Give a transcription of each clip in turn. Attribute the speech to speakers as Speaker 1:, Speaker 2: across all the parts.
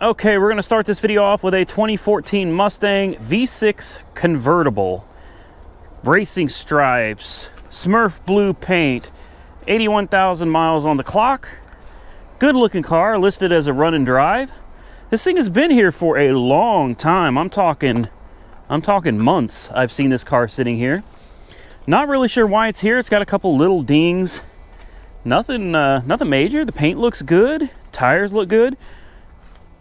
Speaker 1: Okay, we're going to start this video off with a 2014 Mustang V6 convertible. Racing stripes, Smurf blue paint, 81,000 miles on the clock. Good looking car, listed as a run and drive. This thing has been here for a long time. I'm talking months. I've seen this car sitting here. Not really sure why it's here. It's got a couple little dings. Nothing major. The paint looks good. Tires look good.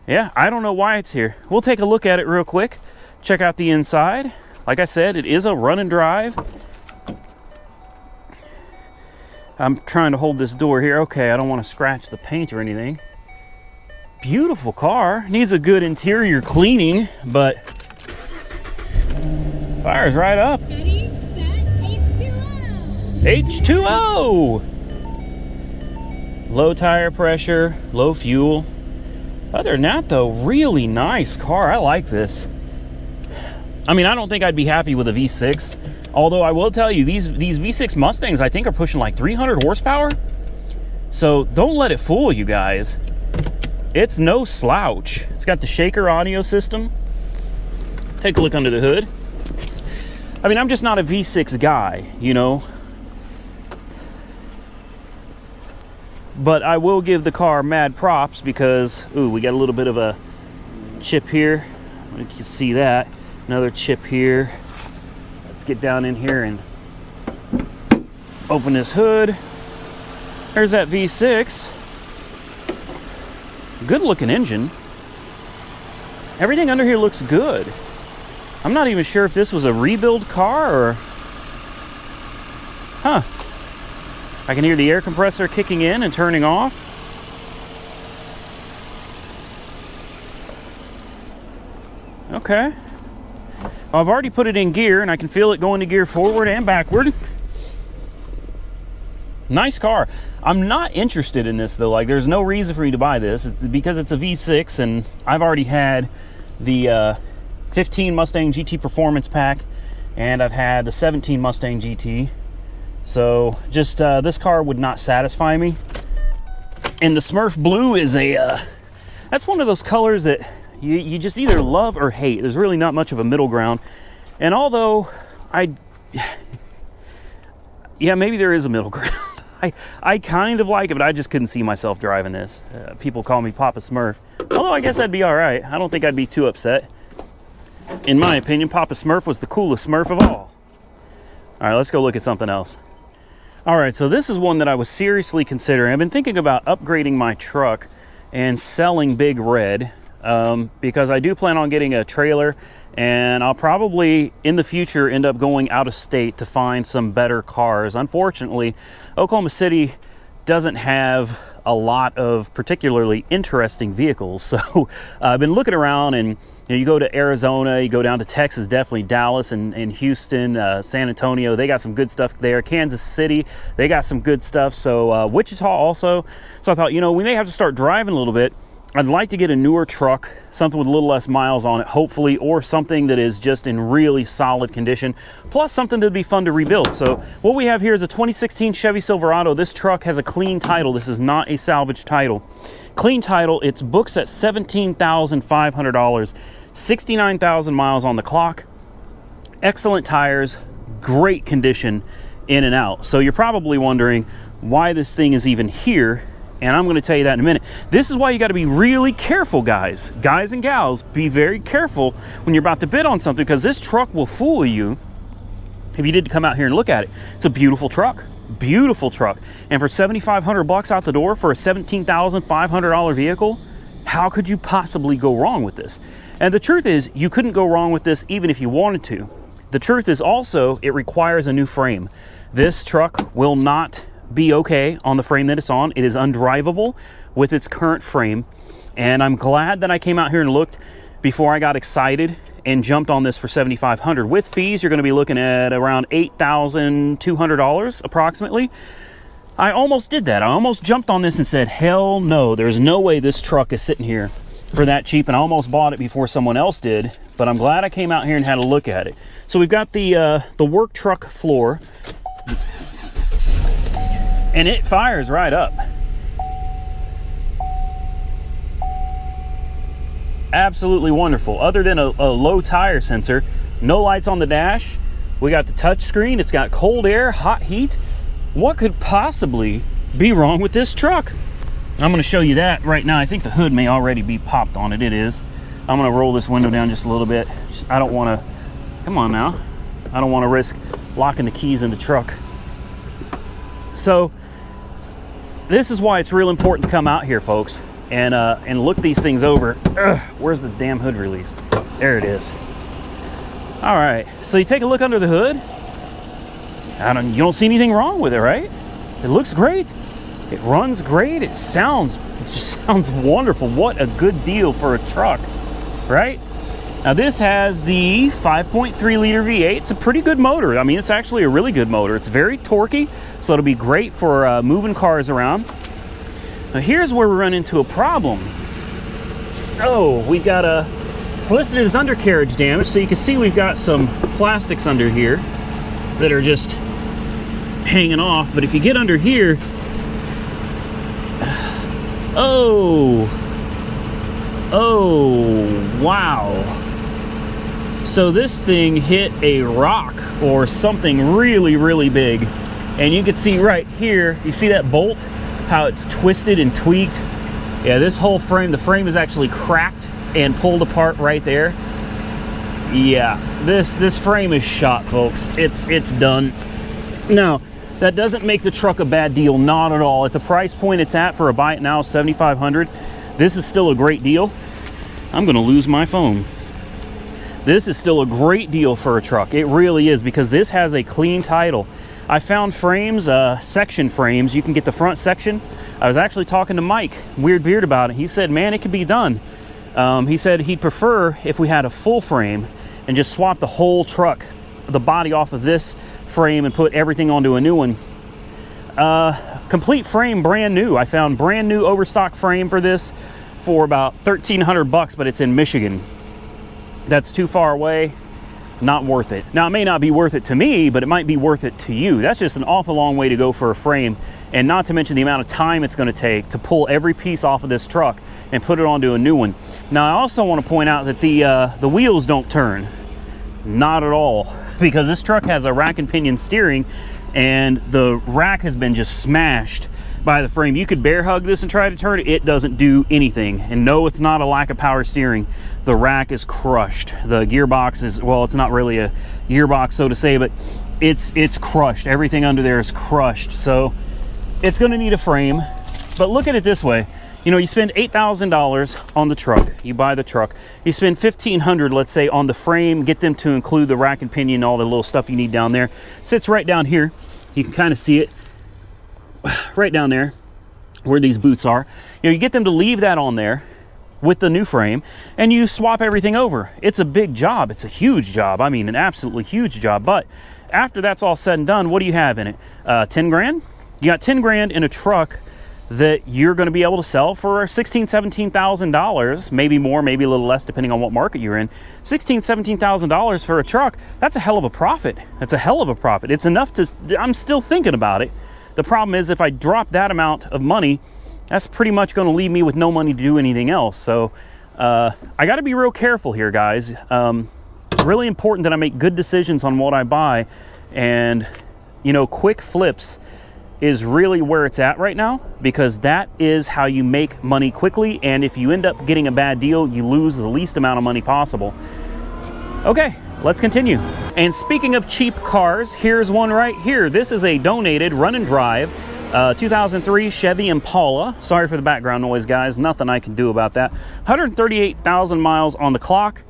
Speaker 1: Yeah, I don't know why it's here. We'll take a look at it real quick. Check out the inside. Like I said, it is a run and drive. I'm trying to hold this door here. Okay, I don't want to scratch the paint or anything. Beautiful car. Needs a good interior cleaning, but fires right up.
Speaker 2: Ready, set,
Speaker 1: H2O! Low tire pressure, low fuel. Other than that, though, really nice car. I like this. I mean, I don't think I'd be happy with a V6. Although I will tell you, these V6 Mustangs, I think, are pushing like 300 horsepower. So don't let it fool you guys. It's no slouch. It's got the shaker audio system. Take a look under the hood. I mean, I'm just not a V6 guy, you know. But I will give the car mad props because, ooh, we got a little bit of a chip here. You can see that. Another chip here. Let's get down in here and open this hood. There's that V6. Good looking engine. Everything under here looks good. I'm not even sure if this was a rebuild car or... Huh. I can hear the air compressor kicking in and turning off. Okay. Well, I've already put it in gear and I can feel it going to gear forward and backward. Nice car. I'm not interested in this though. Like, there's no reason for me to buy this. It's because it's a V6 and I've already had the 15 Mustang GT Performance Pack and I've had the 17 Mustang GT. So just this car would not satisfy me. And the Smurf blue is that's one of those colors that you just either love or hate. There's really not much of a middle ground. And although yeah, maybe there is a middle ground. I kind of like it, but I just couldn't see myself driving this. People call me Papa Smurf. Although I guess I'd be all right. I don't think I'd be too upset. In my opinion, Papa Smurf was the coolest Smurf of all. All right, let's go look at something else. All right, so this is one that I was seriously considering. I've been thinking about upgrading my truck and selling Big Red because I do plan on getting a trailer and I'll probably in the future end up going out of state to find some better cars. Unfortunately, Oklahoma City doesn't have a lot of particularly interesting vehicles. So I've been looking around and you go to Arizona, you go down to Texas, definitely Dallas and Houston, San Antonio, they got some good stuff there. Kansas City, they got some good stuff. So Wichita also. So I thought, you know, we may have to start driving a little bit. I'd like to get a newer truck, something with a little less miles on it, hopefully, or something that is just in really solid condition, plus something that'd be fun to rebuild. So what we have here is a 2016 Chevy Silverado. This truck has a clean title. This is not a salvage title. Clean title, it's books at $17,500, 69,000 miles on the clock, excellent tires, great condition in and out. So you're probably wondering why this thing is even here, and I'm going to tell you that in a minute. This is why you got to be really careful, guys and gals. Be very careful when you're about to bid on something, because this truck will fool you if you did come out here and look at it. It's a beautiful truck. Beautiful truck, and for 7,500 bucks out the door for a $17,500 vehicle, how could you possibly go wrong with this? And the truth is, you couldn't go wrong with this even if you wanted to. The truth is also, it requires a new frame. This truck will not be okay on the frame that it's on. It is undrivable with its current frame, and I'm glad that I came out here and looked before I got excited and jumped on this for $7,500. With fees, you're going to be looking at around $8,200 approximately. I almost did that. I almost jumped on this and said, hell no, there's no way this truck is sitting here for that cheap, and I almost bought it before someone else did, but I'm glad I came out here and had a look at it. So we've got the work truck floor, and it fires right up. Absolutely wonderful. Other than a low tire sensor, no lights on the dash. We got the touch screen. It's got cold air, hot heat. What could possibly be wrong with this truck? I'm going to show you that right now. I think the hood may already be popped on it. It is. I'm going to roll this window down just a little bit. I don't want to, come on now. I don't want to risk locking the keys in the truck. So this is why it's real important to come out here, folks, and look these things over. Ugh, where's the damn hood release? There it is. All right, so you take a look under the hood. You don't see anything wrong with it, right? It looks great. It runs great. It just sounds wonderful. What a good deal for a truck, right? Now this has the 5.3 liter V8. It's a pretty good motor. I mean, it's actually a really good motor. It's very torquey, so it'll be great for moving cars around. Now here's where we run into a problem. Oh, we've got it's listed as undercarriage damage, so you can see we've got some plastics under here that are just hanging off. But if you get under here, oh, wow. So this thing hit a rock or something really, really big. And you can see right here, you see that bolt, how it's twisted and tweaked? Yeah, this whole frame, the frame is actually cracked and pulled apart right there. Yeah, this frame is shot, folks. It's done. Now, that doesn't make the truck a bad deal, not at all. At the price point it's at for a buy it now, $7,500, this is still a great deal. I'm gonna lose my phone. This is still a great deal for a truck. It really is, because this has a clean title. I found frames, section frames. You can get the front section. I was actually talking to Mike Weird Beard about it. He said, man, it could be done. He said he'd prefer if we had a full frame and just swap the whole truck, the body off of this frame, and put everything onto a new one. Complete frame, brand new. I found brand new overstock frame for this for about $1,300, but it's in Michigan. That's too far away. Not worth it. Now, it may not be worth it to me, but it might be worth it to you. That's just an awful long way to go for a frame, and not to mention the amount of time it's going to take to pull every piece off of this truck and put it onto a new one. Now, I also want to point out that the wheels don't turn. Not at all, because this truck has a rack and pinion steering, and the rack has been just smashed by the frame. You could bear hug this and try to turn it. It doesn't do anything. And no, it's not a lack of power steering. The rack is crushed. The gearbox is, well, it's not really a gearbox, so to say, but it's crushed. Everything under there is crushed. So it's going to need a frame. But look at it this way. You know, you spend $8,000 on the truck. You buy the truck. You spend $1,500, let's say, on the frame. Get them to include the rack and pinion, all the little stuff you need down there. Sits right down here. You can kind of see it right down there where these boots are. You know, you get them to leave that on there with the new frame, and you swap everything over. It's a big job. It's a huge job. I mean, an absolutely huge job. But after that's all said and done, what do you have in it? 10 grand? You got 10 grand in a truck that you're going to be able to sell for $16,000, $17,000, maybe more, maybe a little less, depending on what market you're in. $16,000, $17,000 for a truck. That's a hell of a profit. That's a hell of a profit. It's enough to, I'm still thinking about it. The problem is, if I drop that amount of money, that's pretty much going to leave me with no money to do anything else. So I got to be real careful here, guys. It's really important that I make good decisions on what I buy. And, you know, quick flips is really where it's at right now, because that is how you make money quickly. And if you end up getting a bad deal, you lose the least amount of money possible. Okay, let's continue. And speaking of cheap cars, here's one right here. This is a donated run and drive 2003 Chevy Impala. Sorry for the background noise, guys. Nothing I can do about that. 138,000 miles on the clock.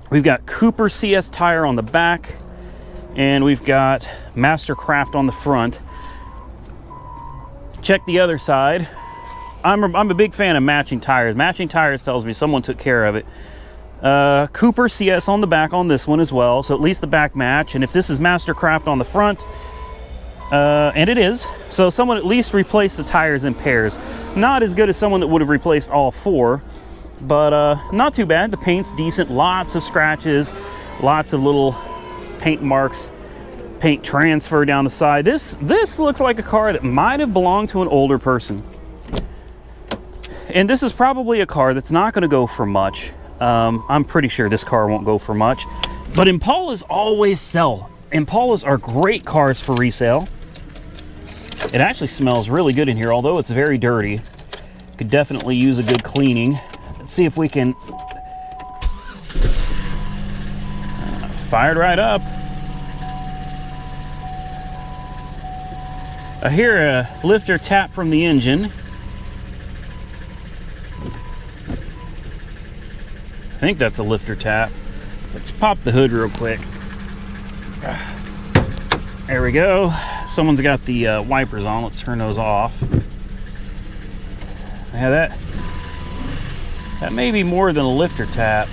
Speaker 1: We've got Cooper CS tire on the back, and we've got Mastercraft on the front. Check the other side. I'm a big fan of matching tires. Matching tires tells me someone took care of it. Cooper CS on the back on this one as well, so at least the back match. And if this is Mastercraft on the front, and it is, so someone at least replaced the tires in pairs. Not as good as someone that would have replaced all four, but not too bad. The paint's decent. Lots of scratches, lots of little paint marks, paint transfer down the side. This looks like a car that might have belonged to an older person. And this is probably a car that's not going to go for much. I'm pretty sure this car won't go for much. But Impalas always sell. Impalas are great cars for resale. It actually smells really good in here, although it's very dirty. Could definitely use a good cleaning. Let's see if we can fire it right up. I hear a lifter tap from the engine. I think that's a lifter tap. Let's pop the hood real quick. There we go. Someone's got the wipers on. Let's turn those off. Yeah, that may be more than a lifter tap.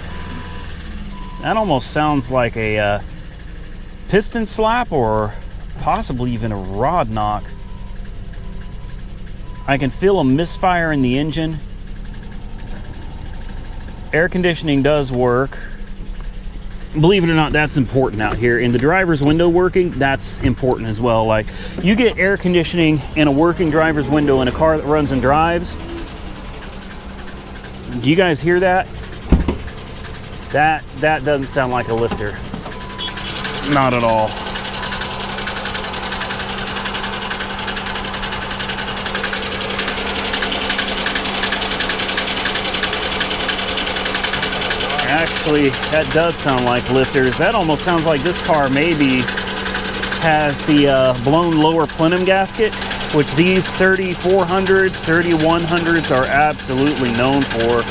Speaker 1: That almost sounds like a piston slap or possibly even a rod knock. I can feel a misfire in the engine. Air conditioning does work. Believe it or not, that's important out here. In the driver's window working, that's important as well. Like, you get air conditioning in a working driver's window in a car that runs and drives. Do you guys hear that? That doesn't sound like a lifter. Not at all. Actually, that does sound like lifters. That almost sounds like this car maybe has the blown lower plenum gasket, which these 3400s, 3100s are absolutely known for.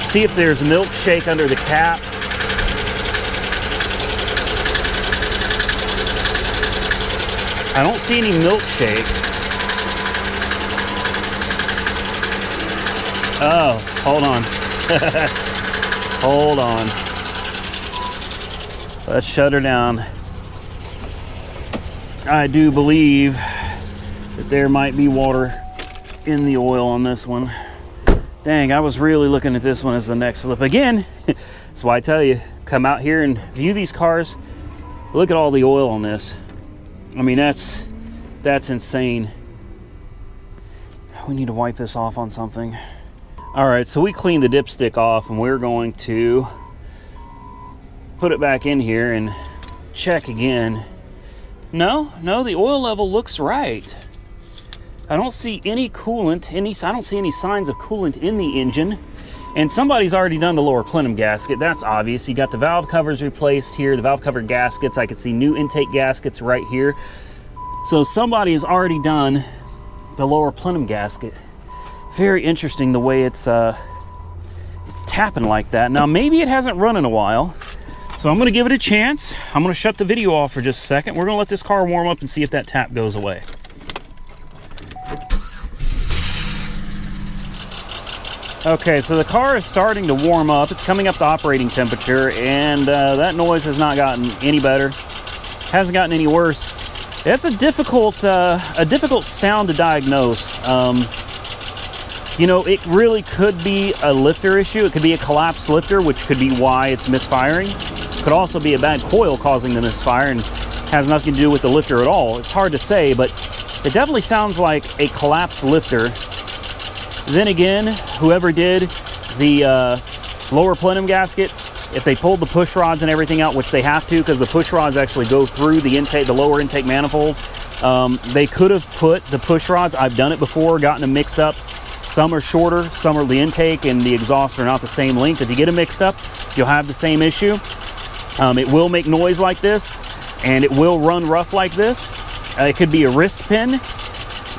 Speaker 1: See if there's milkshake under the cap. I don't see any milkshake. Oh, hold on. Hold on. Let's shut her down. I do believe that there might be water in the oil on this one. Dang, I was really looking at this one as the next flip. Again, that's why I tell you, come out here and view these cars. Look at all the oil on this. I mean, that's insane. We need to wipe this off on something. All right, so we cleaned the dipstick off and we're going to put it back in here and check again. No, the oil level looks right. I don't see any coolant, I don't see any signs of coolant in the engine. And somebody's already done the lower plenum gasket. That's obvious. You got the valve covers replaced here, the valve cover gaskets. I can see new intake gaskets right here. So somebody has already done the lower plenum gasket. Very interesting the way it's tapping like that. Now maybe it hasn't run in a while, so I'm gonna give it a chance. I'm gonna shut the video off for just a second. We're gonna let this car warm up and see if that tap goes away. Okay, so the car is starting to warm up. It's coming up to operating temperature, and that noise has not gotten any better. Hasn't gotten any worse. It's a difficult sound to diagnose. You know, it really could be a lifter issue. It could be a collapsed lifter, which could be why it's misfiring. It could also be a bad coil causing the misfire and has nothing to do with the lifter at all. It's hard to say, but it definitely sounds like a collapsed lifter. Then again, whoever did the lower plenum gasket, if they pulled the push rods and everything out, which they have to because the push rods actually go through the intake, the lower intake manifold, they could have put the push rods, I've done it before, gotten them mixed up. Some are shorter, some are the intake and the exhaust are not the same length. If you get them mixed up, you'll have the same issue. It will make noise like this, and it will run rough like this. It could be a wrist pin,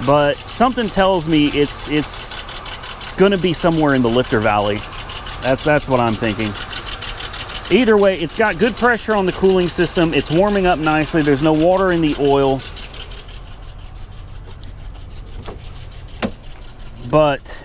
Speaker 1: but something tells me it's gonna be somewhere in the lifter valley. That's what I'm thinking. Either way, it's got good pressure on the cooling system. It's warming up nicely. There's no water in the oil. But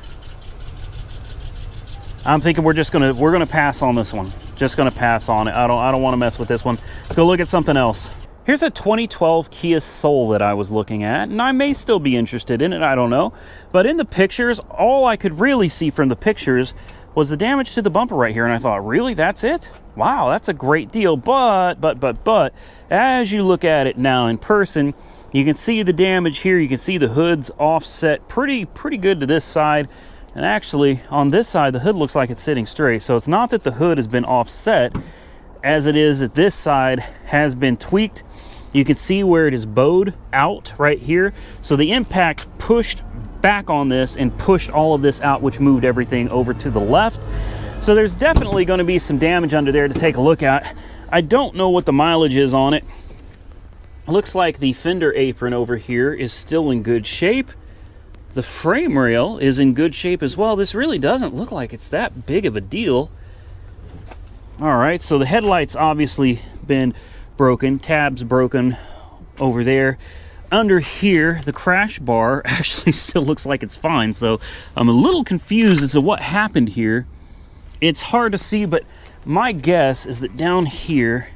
Speaker 1: I'm thinking we're gonna pass on this one. Just gonna pass on it. I don't want to mess with this one. Let's go look at something else. Here's a 2012 Kia Soul that I was looking at, and I may still be interested in it, I don't know. But in the pictures, all I could really see from the pictures was the damage to the bumper right here, and I thought, really, that's it? Wow, that's a great deal. But as you look at it now in person, you can see the damage here. You can see the hood's offset pretty good to this side. And actually, on this side, the hood looks like it's sitting straight. So it's not that the hood has been offset, as it is that this side has been tweaked. You can see where it is bowed out right here. So the impact pushed back on this and pushed all of this out, which moved everything over to the left. So there's definitely going to be some damage under there to take a look at. I don't know what the mileage is on it. It looks like the fender apron over here is still in good shape. The frame rail is in good shape as well. This really doesn't look like it's that big of a deal. All right, so the headlight's obviously been broken, tabs broken over there. Under here, the crash bar actually still looks like it's fine, so I'm a little confused as to what happened here. It's hard to see, but my guess is that down here,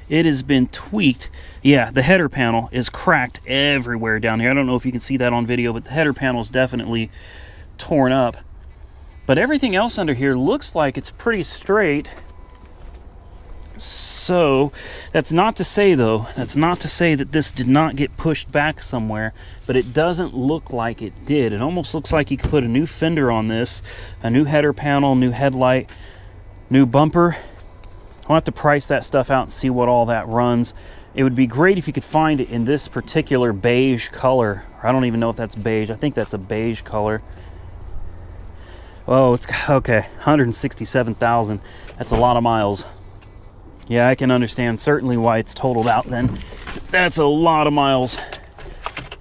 Speaker 1: it has been tweaked. Yeah, the header panel is cracked everywhere down here. I don't know if you can see that on video, but the header panel is definitely torn up. But everything else under here looks like it's pretty straight. So that's not to say, though, that's not to say that this did not get pushed back somewhere, but it doesn't look like it did. It almost looks like you could put a new fender on this, a new header panel, new headlight, new bumper. I'll have to price that stuff out and see what all that runs. It would be great if you could find it in this particular beige color. I don't even know if that's beige. I think that's a beige color. Oh, it's okay, 167,000. That's a lot of miles. Yeah, I can understand certainly why it's totaled out then. That's a lot of miles.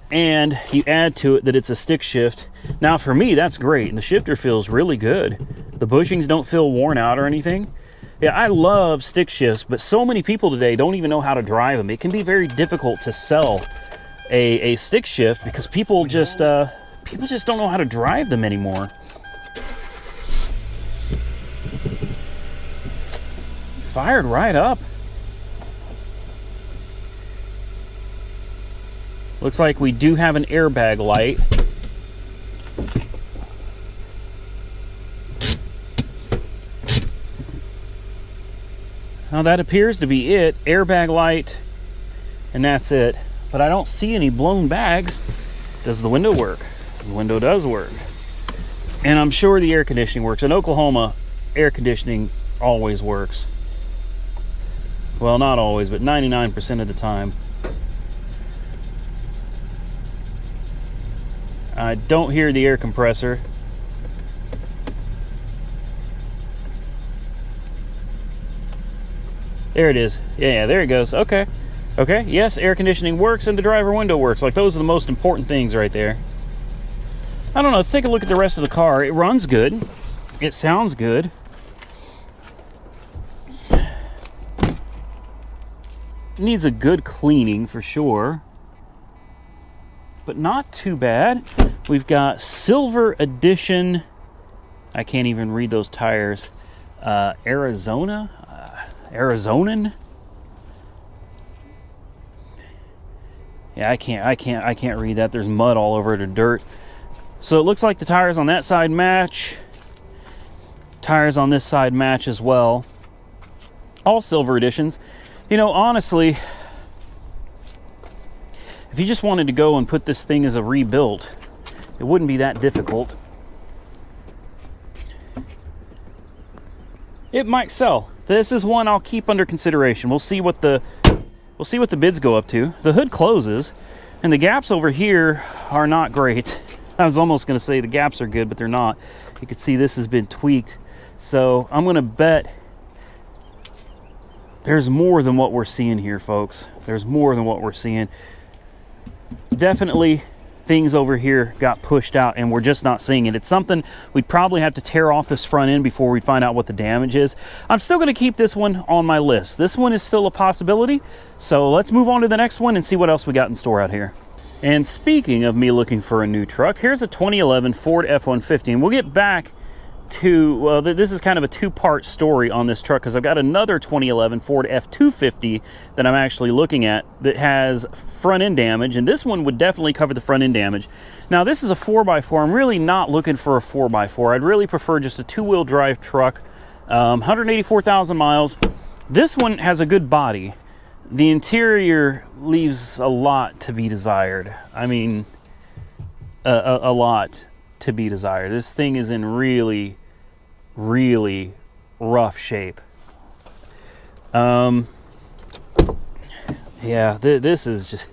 Speaker 1: And you add to it that it's a stick shift. Now for me, that's great. And the shifter feels really good. The bushings don't feel worn out or anything. Yeah, I love stick shifts, but so many people today don't even know how to drive them. It can be very difficult to sell a stick shift because people just don't know how to drive them anymore. Fired right up. Looks like we do have an airbag light. Now that appears to be it. Airbag light, and that's it. But I don't see any blown bags. Does the window work? The window does work. And I'm sure the air conditioning works. In Oklahoma, air conditioning always works. Well, not always, but 99% of the time. I don't hear the air compressor. There it is. Yeah, there it goes. Okay. Okay, yes, air conditioning works and the driver window works. Like, those are the most important things right there. I don't know, let's take a look at the rest of the car. It runs good. It sounds good. Needs a good cleaning for sure, but not too bad. We've got Silver Edition. I can't even read those tires. Arizonan. Yeah, I can't read that. There's mud all over it or dirt. So it looks like the tires on that side match. Tires on this side match as well. All Silver Editions. You know, honestly, if you just wanted to go and put this thing as a rebuild, it wouldn't be that difficult. It might sell. This is one I'll keep under consideration. We'll see what the bids go up to. The hood closes, and the gaps over here are not great. I was almost going to say the gaps are good, but they're not. You can see this has been tweaked. So I'm going to bet there's more than what we're seeing here, folks. There's more than what we're seeing. Definitely things over here got pushed out and we're just not seeing it. It's something we'd probably have to tear off this front end before we find out what the damage is. I'm still going to keep this one on my list. This one is still a possibility. So let's move on to the next one and see what else we got in store out here. And speaking of me looking for a new truck, here's a 2011 Ford F-150. And we'll get back to, well, this is kind of a two-part story on this truck because I've got another 2011 Ford F-250 that I'm actually looking at that has front end damage, and this one would definitely cover the front end damage. Now this is a 4x4. I'm really not looking for a 4x4. I'd really prefer just a two-wheel drive truck. 184,000 miles. This one has a good body. The interior leaves a lot to be desired. I mean, a lot. to be desired. This thing is in really, really rough shape. Yeah, this is just,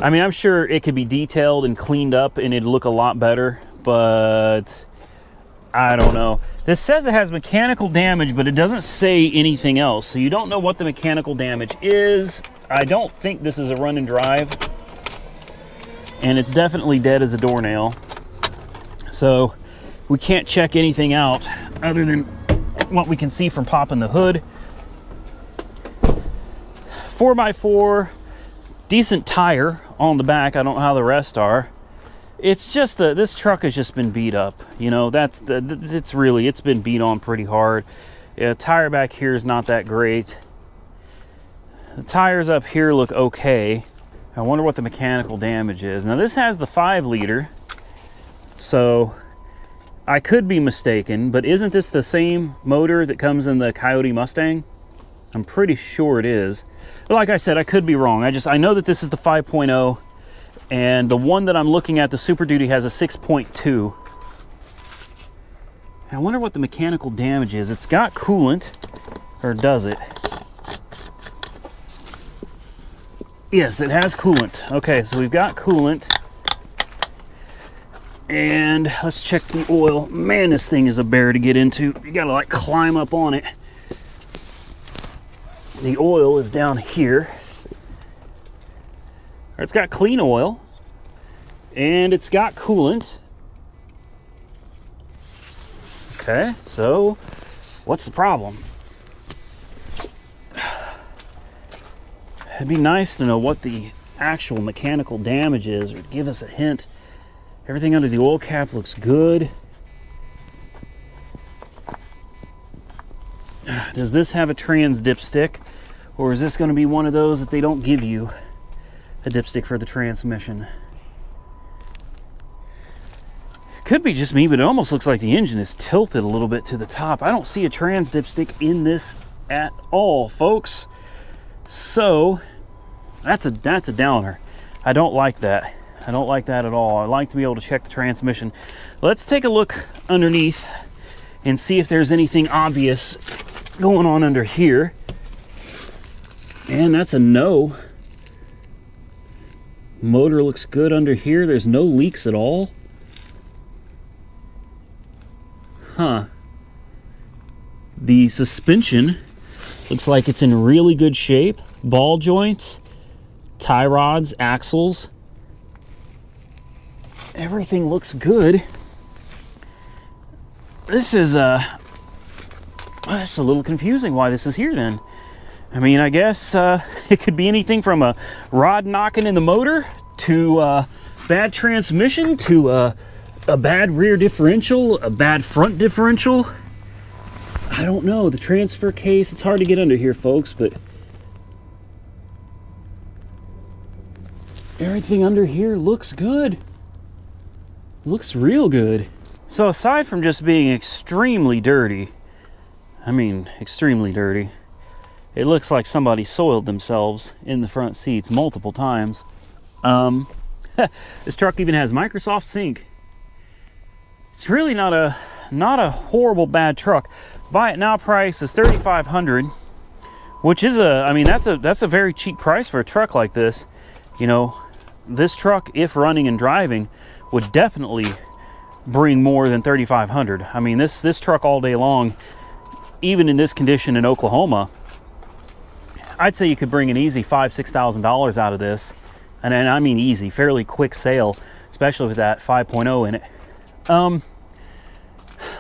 Speaker 1: I mean, I'm sure it could be detailed and cleaned up and it'd look a lot better, but I don't know. This says it has mechanical damage, but it doesn't say anything else. So you don't know what the mechanical damage is. I don't think this is a run and drive. And it's definitely dead as a doornail. So we can't check anything out other than what we can see from popping the hood. 4x4, decent tire on the back. I don't know how the rest are. It's just this truck has just been beat up. You know, it's been beat on pretty hard. Yeah, tire back here is not that great. The tires up here look okay. I wonder what the mechanical damage is. Now this has the 5-liter, so I could be mistaken, but isn't this the same motor that comes in the Coyote Mustang? I'm pretty sure it is. But like I said, I could be wrong. I know that this is the 5.0, and the one that I'm looking at, the Super Duty, has a 6.2. I wonder what the mechanical damage is. It's got coolant, or does it? Yes, it has coolant. Okay, so we've got coolant. And let's check the oil. Man, this thing is a bear to get into. You gotta like climb up on it. The oil is down here. It's got clean oil and it's got coolant. Okay, so what's the problem? It'd be nice to know what the actual mechanical damage is, or give us a hint. Everything under the oil cap looks good. Does this have a trans dipstick, or is this going to be one of those that they don't give you a dipstick for the transmission? Could be just me, but it almost looks like the engine is tilted a little bit to the top. I don't see a trans dipstick in this at all, folks. So that's a downer. I don't like that. I don't like that at all. I like to be able to check the transmission. Let's take a look underneath and see if there's anything obvious going on under here. And that's a no. Motor looks good under here. There's no leaks at all. Huh. The suspension looks like it's in really good shape. Ball joints, tie rods, axles. Everything looks good. This is it's a little confusing why this is here then. I mean, I guess it could be anything from a rod knocking in the motor to bad transmission to a bad rear differential, a bad front differential. I don't know. The transfer case, it's hard to get under here, folks, but everything under here looks good. Looks real good. So aside from just being extremely dirty, I mean, extremely dirty, it looks like somebody soiled themselves in the front seats multiple times. This truck even has Microsoft Sync. It's really not a horrible bad truck. Buy it now price is $3,500, which is that's a very cheap price for a truck like this. You know, this truck, if running and driving, would definitely bring more than $3,500. I mean, this truck all day long, even in this condition in Oklahoma, I'd say you could bring an easy $5,000–6,000 out of this. And I mean easy, fairly quick sale, especially with that 5.0 in it.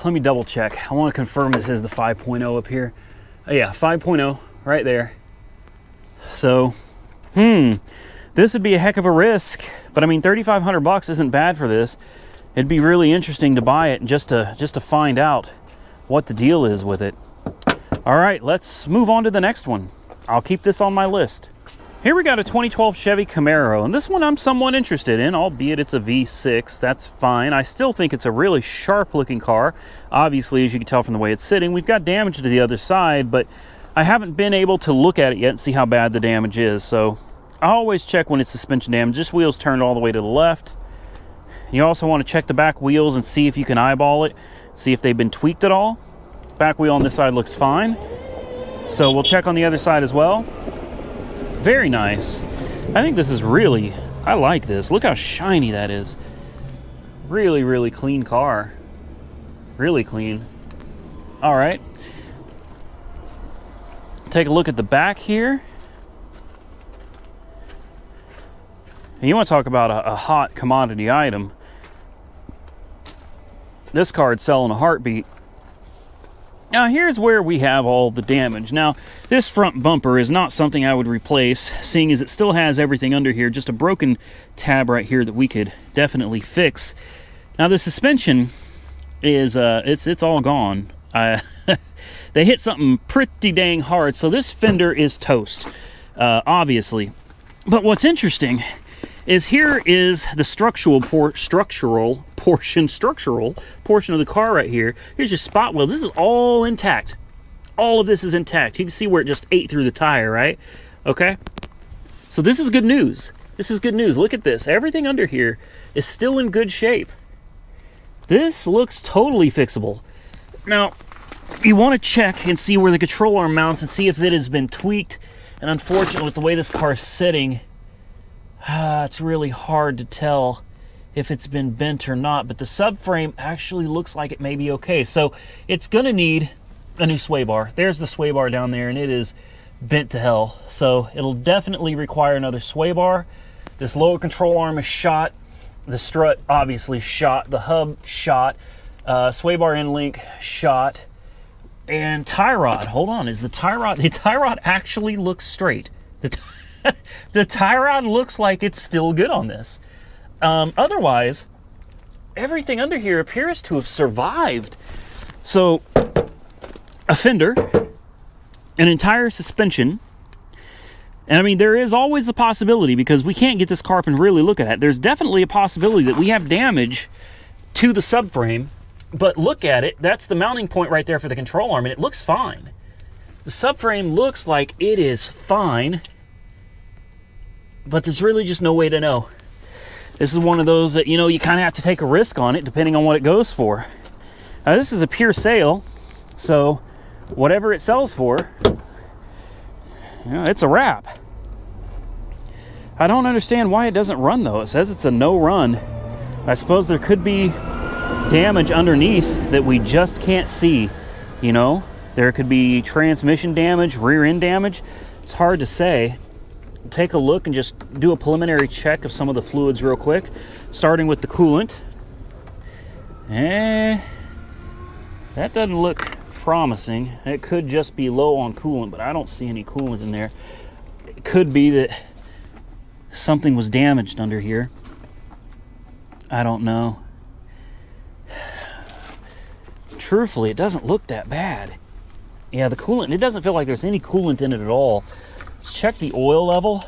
Speaker 1: Let me double check. I want to confirm this is the 5.0 up here. Yeah, 5.0 right there. So, this would be a heck of a risk, but I mean, $3,500 isn't bad for this. It'd be really interesting to buy it and just to find out what the deal is with it. All right, let's move on to the next one. I'll keep this on my list. Here we got a 2012 Chevy Camaro, and this one I'm somewhat interested in, albeit it's a V6. That's fine. I still think it's a really sharp looking car. Obviously, as you can tell from the way it's sitting, we've got damage to the other side, but I haven't been able to look at it yet and see how bad the damage is. So I always check when it's suspension damage. This wheel's turned all the way to the left. You also want to check the back wheels and see if you can eyeball it, see if they've been tweaked at all. Back wheel on this side looks fine. So we'll check on the other side as well. Very nice. I think this is really, I like this. Look how shiny that is. Really, really clean car. Really clean. All right. Take a look at the back here. And you want to talk about a hot commodity item. This car's selling a heartbeat. Now here's where we have all the damage. Now this front bumper is not something I would replace, seeing as it still has everything under here, just a broken tab right here that we could definitely fix. Now the suspension is it's all gone. They hit something pretty dang hard, so this fender is toast, obviously. But what's interesting is here is the structural portion of the car right here. Here's your spot wheels. This is all intact. All of this is intact. You can see where it just ate through the tire, right? Okay. So this is good news. This is good news. Look at this. Everything under here is still in good shape. This looks totally fixable. Now, you want to check and see where the control arm mounts and see if it has been tweaked. And unfortunately, with the way this car is sitting, it's really hard to tell if it's been bent or not, but the subframe actually looks like it may be okay. So it's gonna need a new sway bar. There's the sway bar down there, and it is bent to hell. So it'll definitely require another sway bar. This lower control arm is shot. The strut obviously shot. The hub shot. Sway bar end link shot. And tie rod, hold on, the tie rod actually looks straight. The tie rod looks like it's still good on this. Otherwise, everything under here appears to have survived. So, a fender, an entire suspension, and I mean, there is always the possibility, because we can't get this car up and really look at it. There's definitely a possibility that we have damage to the subframe, but look at it. That's the mounting point right there for the control arm, and it looks fine. The subframe looks like it is fine, but there's really just no way to know. This is one of those that, you know, you kind of have to take a risk on it depending on what it goes for. Now, this is a pure sale, so whatever it sells for, you know, it's a wrap. I don't understand why it doesn't run, though. It says it's a no run. I suppose there could be damage underneath that we just can't see, you know? There could be transmission damage, rear end damage. It's hard to say. Take a look and just do a preliminary check of some of the fluids real quick, starting with the coolant. That doesn't look promising. It could just be low on coolant, but I don't see any coolant in there. It could be that something was damaged under here. I don't know. Truthfully, it doesn't look that bad. Yeah, the coolant, it doesn't feel like there's any coolant in it at all. Let's check the oil level.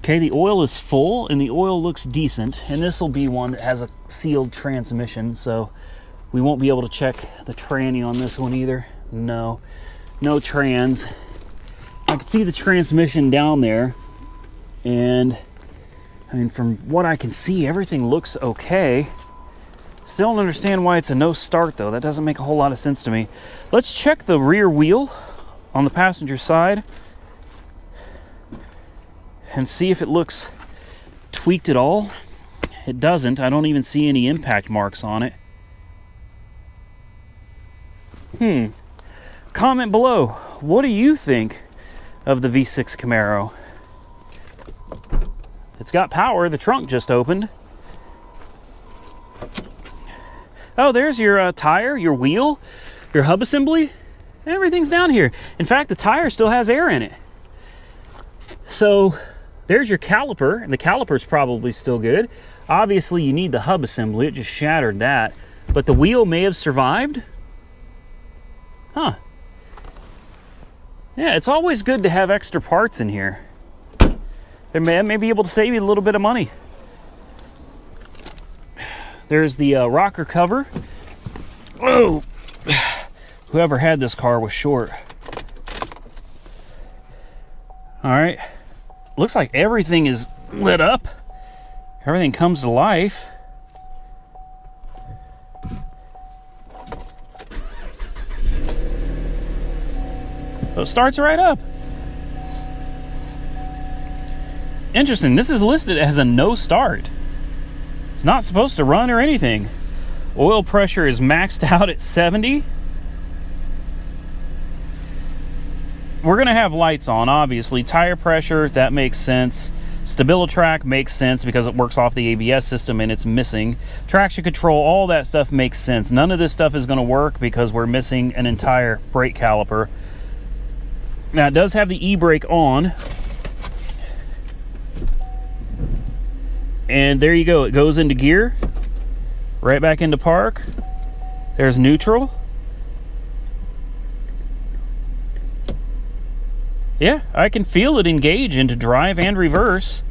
Speaker 1: Okay, the oil is full and the oil looks decent, and this will be one that has a sealed transmission, so we won't be able to check the tranny on this one either. No trans. I can see the transmission down there, and I mean, from what I can see, everything looks okay. Still don't understand why it's a no start, though. That doesn't make a whole lot of sense to me. Let's check the rear wheel on the passenger side and see if it looks tweaked at all. It doesn't. I don't even see any impact marks on it. Comment below. What do you think of the V6 Camaro? It's got power. The trunk just opened. Oh, there's your tire, your wheel, your hub assembly. Everything's down here. In fact, the tire still has air in it. So there's your caliper, and the caliper's probably still good. Obviously, you need the hub assembly. It just shattered that. But the wheel may have survived. Huh. Yeah, it's always good to have extra parts in here. They may be able to save you a little bit of money. There's the rocker cover. Oh, whoever had this car was short. All right, looks like everything is lit up. Everything comes to life. So it starts right up. Interesting, this is listed as a no start. It's not supposed to run or anything. Oil pressure is maxed out at 70. We're gonna have lights on, obviously. Tire pressure, that makes sense. StabiliTrak makes sense because it works off the ABS system and it's missing. Traction control, all that stuff makes sense. None of this stuff is gonna work because we're missing an entire brake caliper. Now it does have the e-brake on. And there you go, it goes into gear, right back into park. There's neutral. Yeah, I can feel it engage into drive and reverse.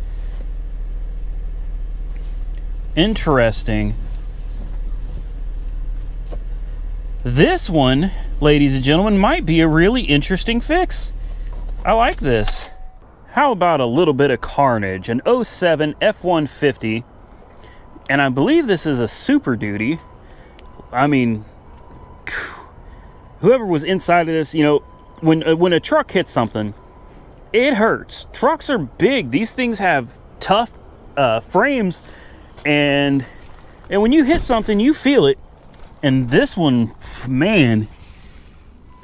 Speaker 1: Interesting. This one, ladies and gentlemen, might be a really interesting fix. I like this. How about a little bit of carnage? An 07 F-150, and I believe this is a Super Duty. I mean, whoever was inside of this, you know, when a truck hits something, it hurts. Trucks are big. These things have tough frames, and when you hit something, you feel it. And this one, man,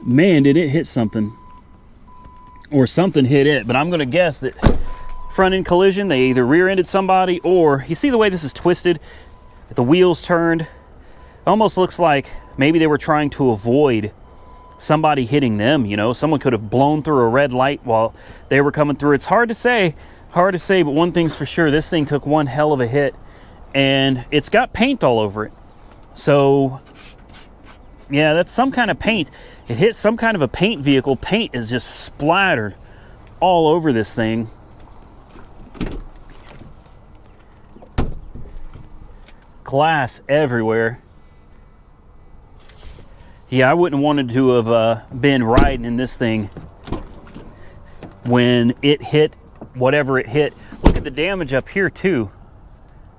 Speaker 1: did it hit something. Or something hit it, but I'm gonna guess that front end collision, they either rear-ended somebody, or you see the way this is twisted, the wheels turned. It almost looks like maybe they were trying to avoid somebody hitting them, you know. Someone could have blown through a red light while they were coming through. It's hard to say, but one thing's for sure, this thing took one hell of a hit, and it's got paint all over it. So yeah, that's some kind of paint. It hit some kind of a paint vehicle. Paint is just splattered all over this thing. Glass everywhere. Yeah, I wouldn't have wanted to have been riding in this thing when it hit whatever it hit. Look at the damage up here too.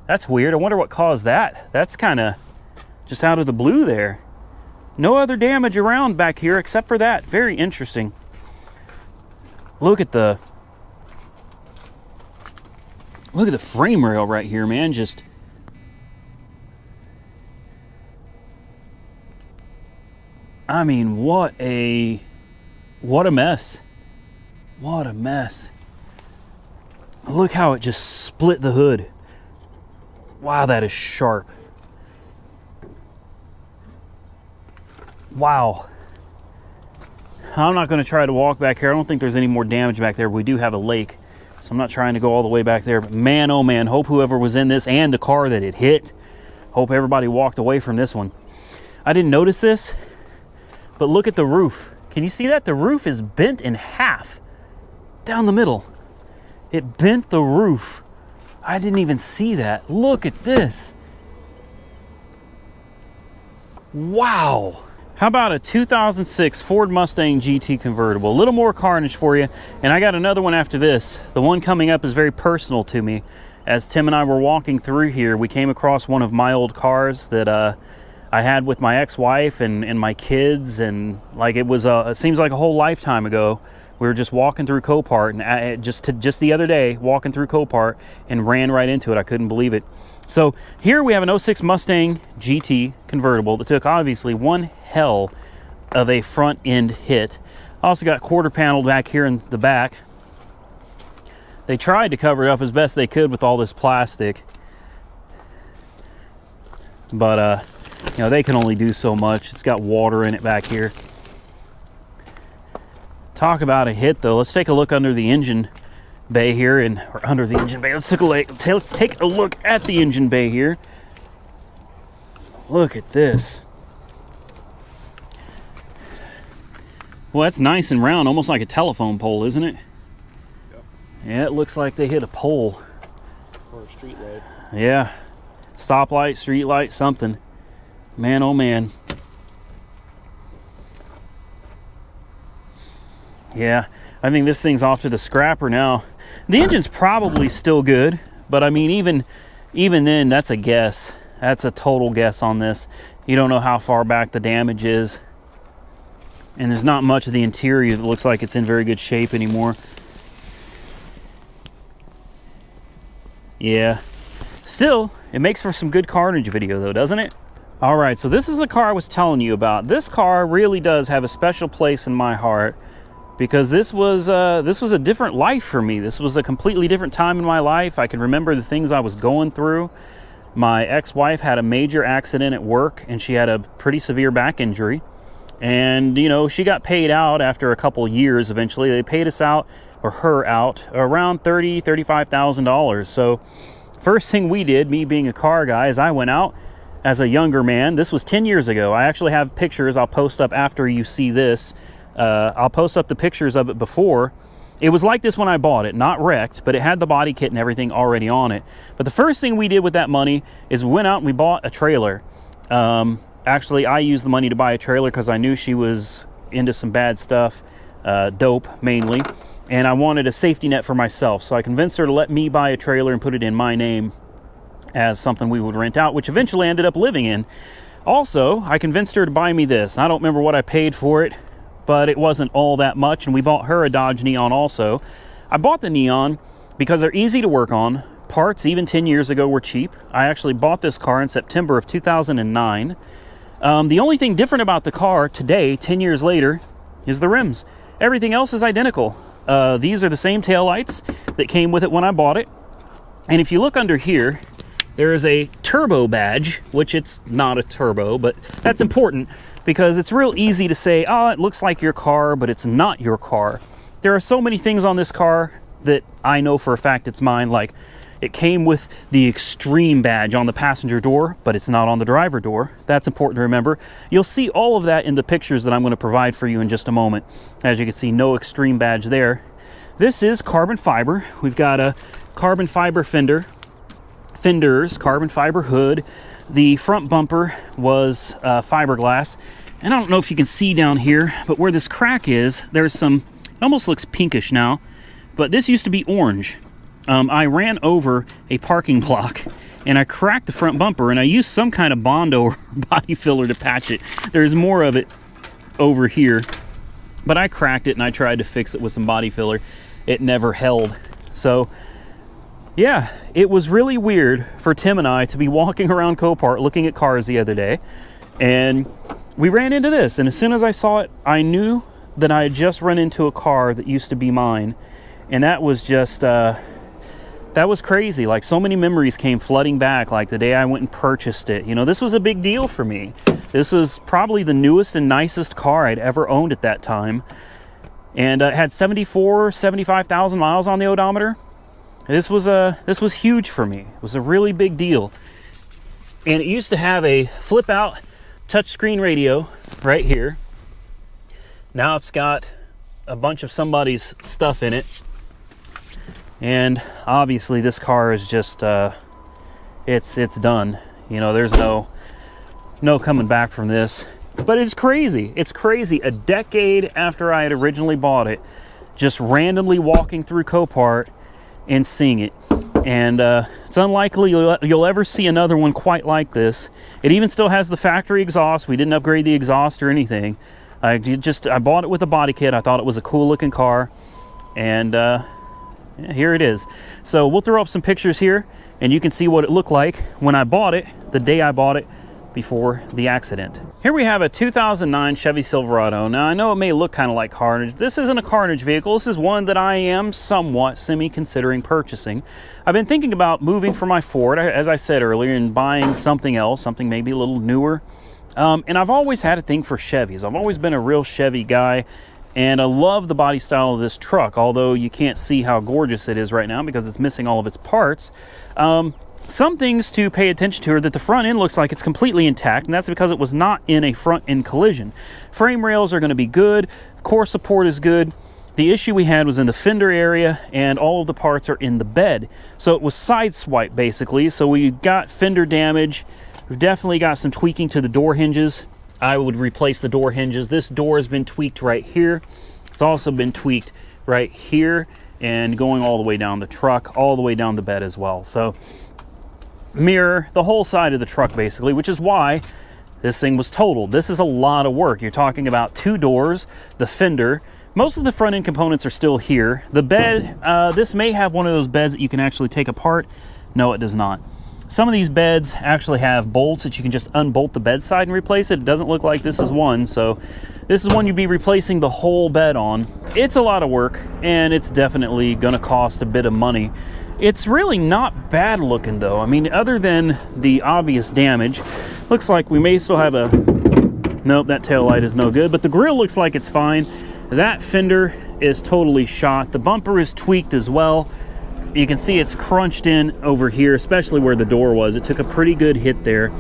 Speaker 1: That's weird. I wonder what caused that. That's kind of just out of the blue there. No other damage around back here except for that. Very interesting. Look at the frame rail right here, man. Just I mean, what a mess. What a mess. Look how it just split the hood. Wow, that is sharp. Wow. I'm not going to try to walk back here. I don't think there's any more damage back there. We do have a lake, so I'm not trying to go all the way back there. But man, oh man, hope whoever was in this and the car that it hit, hope everybody walked away from this one. I didn't notice this, but look at the roof. Can you see that? The roof is bent in half down the middle. It bent the roof. I didn't even see that. Look at this. Wow. How about a 2006 Ford Mustang GT convertible? A little more carnage for you. And I got another one after this. The one coming up is very personal to me. As Tim and I were walking through here, we came across one of my old cars that I had with my ex-wife and my kids. And like it seems like a whole lifetime ago. We were just walking through Copart, and just the other day, walking through Copart and ran right into it. I couldn't believe it. So here we have an 06 Mustang GT convertible that took obviously one hell of a front end hit. Also got quarter panel back here in the back. They tried to cover it up as best they could with all this plastic, but you know, they can only do so much. It's got water in it back here. Talk about a hit though. Let's take a look under the engine bay here, or under the engine bay. Let's take a look at the engine bay here. Look at this. Well, that's nice and round, almost like a telephone pole, isn't it? Yep. Yeah, it looks like they hit a pole. Or a street light. Yeah. Stoplight, street light, something. Man, oh man. Yeah, I think this thing's off to the scrapper now. The engine's probably still good, but I mean, even then, that's a guess. That's a total guess on this. You don't know how far back the damage is. And there's not much of the interior that looks like it's in very good shape anymore. Yeah. Still, it makes for some good carnage video though, doesn't it? All right, so this is the car I was telling you about. This car really does have a special place in my heart because this was a different life for me. This was a completely different time in my life. I can remember the things I was going through. My ex-wife had a major accident at work and she had a pretty severe back injury. And, you know, she got paid out after a couple years eventually. They paid us out, or her out, around $35,000. So first thing we did, me being a car guy, is I went out as a younger man. This was 10 years ago. I actually have pictures I'll post up after you see this. I'll post up the pictures of it before. It was like this when I bought it, not wrecked, but it had the body kit and everything already on it. But the first thing we did with that money is we went out and we bought a trailer. Actually, I used the money to buy a trailer because I knew she was into some bad stuff, dope mainly, and I wanted a safety net for myself. So I convinced her to let me buy a trailer and put it in my name as something we would rent out, which eventually I ended up living in. Also, I convinced her to buy me this. I don't remember what I paid for it, but it wasn't all that much, and we bought her a Dodge Neon also. I bought the Neon because they're easy to work on. Parts, even 10 years ago, were cheap. I actually bought this car in September of 2009. The only thing different about the car today, 10 years later, is the rims. Everything else is identical. These are the same taillights that came with it when I bought it. And if you look under here, there is a turbo badge, which it's not a turbo, but that's important because it's real easy to say, oh, it looks like your car, but it's not your car. There are so many things on this car that I know for a fact it's mine, like it came with the Extreme badge on the passenger door, but it's not on the driver door. That's important to remember. You'll see all of that in the pictures that I'm going to provide for you in just a moment. As you can see, no Extreme badge there. This is carbon fiber. We've got a carbon fiber fenders, carbon fiber hood. The front bumper was fiberglass. And I don't know if you can see down here, but where this crack is, there's some, it almost looks pinkish now, but this used to be orange. I ran over a parking block and I cracked the front bumper, and I used some kind of Bondo or body filler to patch it. There's more of it over here, but I cracked it and I tried to fix it with some body filler. It never held. So yeah, it was really weird for Tim and I to be walking around Copart looking at cars the other day, and we ran into this, and as soon as I saw it, I knew that I had just run into a car that used to be mine. And that was just that was crazy. Like, so many memories came flooding back, like the day I went and purchased it. You know, this was a big deal for me. This was probably the newest and nicest car I'd ever owned at that time. And it had 75,000 miles on the odometer. This was huge for me. It was a really big deal. And it used to have a flip out touchscreen radio right here. Now it's got a bunch of somebody's stuff in it. And obviously this car is just it's done. You know, there's no coming back from this. But it's crazy. It's crazy. A decade after I had originally bought it, just randomly walking through Copart and seeing it. And it's unlikely you'll ever see another one quite like this. It even still has the factory exhaust. We didn't upgrade the exhaust or anything. I bought it with a body kit. I thought it was a cool looking car, and yeah, here it is. So we'll throw up some pictures here and you can see what it looked like when I bought it, the day I bought it before the accident. Here we have a 2009 Chevy Silverado. Now, I know it may look kind of like carnage. This isn't a carnage vehicle. This is one that I am somewhat semi-considering purchasing. I've been thinking about moving from my Ford, as I said earlier, and buying something else, something maybe a little newer. And I've always had a thing for Chevys. I've always been a real Chevy guy, and I love the body style of this truck, although you can't see how gorgeous it is right now because it's missing all of its parts. Some things to pay attention to are that the front end looks like it's completely intact, and that's because it was not in a front end collision. Frame rails are going to be good, core support is good. The issue we had was in the fender area, and all of the parts are in the bed. So it was sideswiped basically, so we got fender damage. We've definitely got some tweaking to the door hinges. I would replace the door hinges. This door has been tweaked right here. It's also been tweaked right here, and going all the way down the truck, all the way down the bed as well. So mirror, the whole side of the truck basically, which is why this thing was totaled. This is a lot of work. You're talking about 2 doors, the fender. Most of the front end components are still here. The bed, this may have one of those beds that you can actually take apart. No, it does not. Some of these beds actually have bolts that you can just unbolt the bed side and replace it. It doesn't look like this is one, so this is one you'd be replacing the whole bed on. It's a lot of work, and it's definitely gonna cost a bit of money. It's really not bad looking though. I mean, other than the obvious damage, looks like we may still have a, nope, that tail light is no good, but the grill looks like it's fine. That fender is totally shot. The bumper is tweaked as well. You can see it's crunched in over here, especially where the door was. It took a pretty good hit there.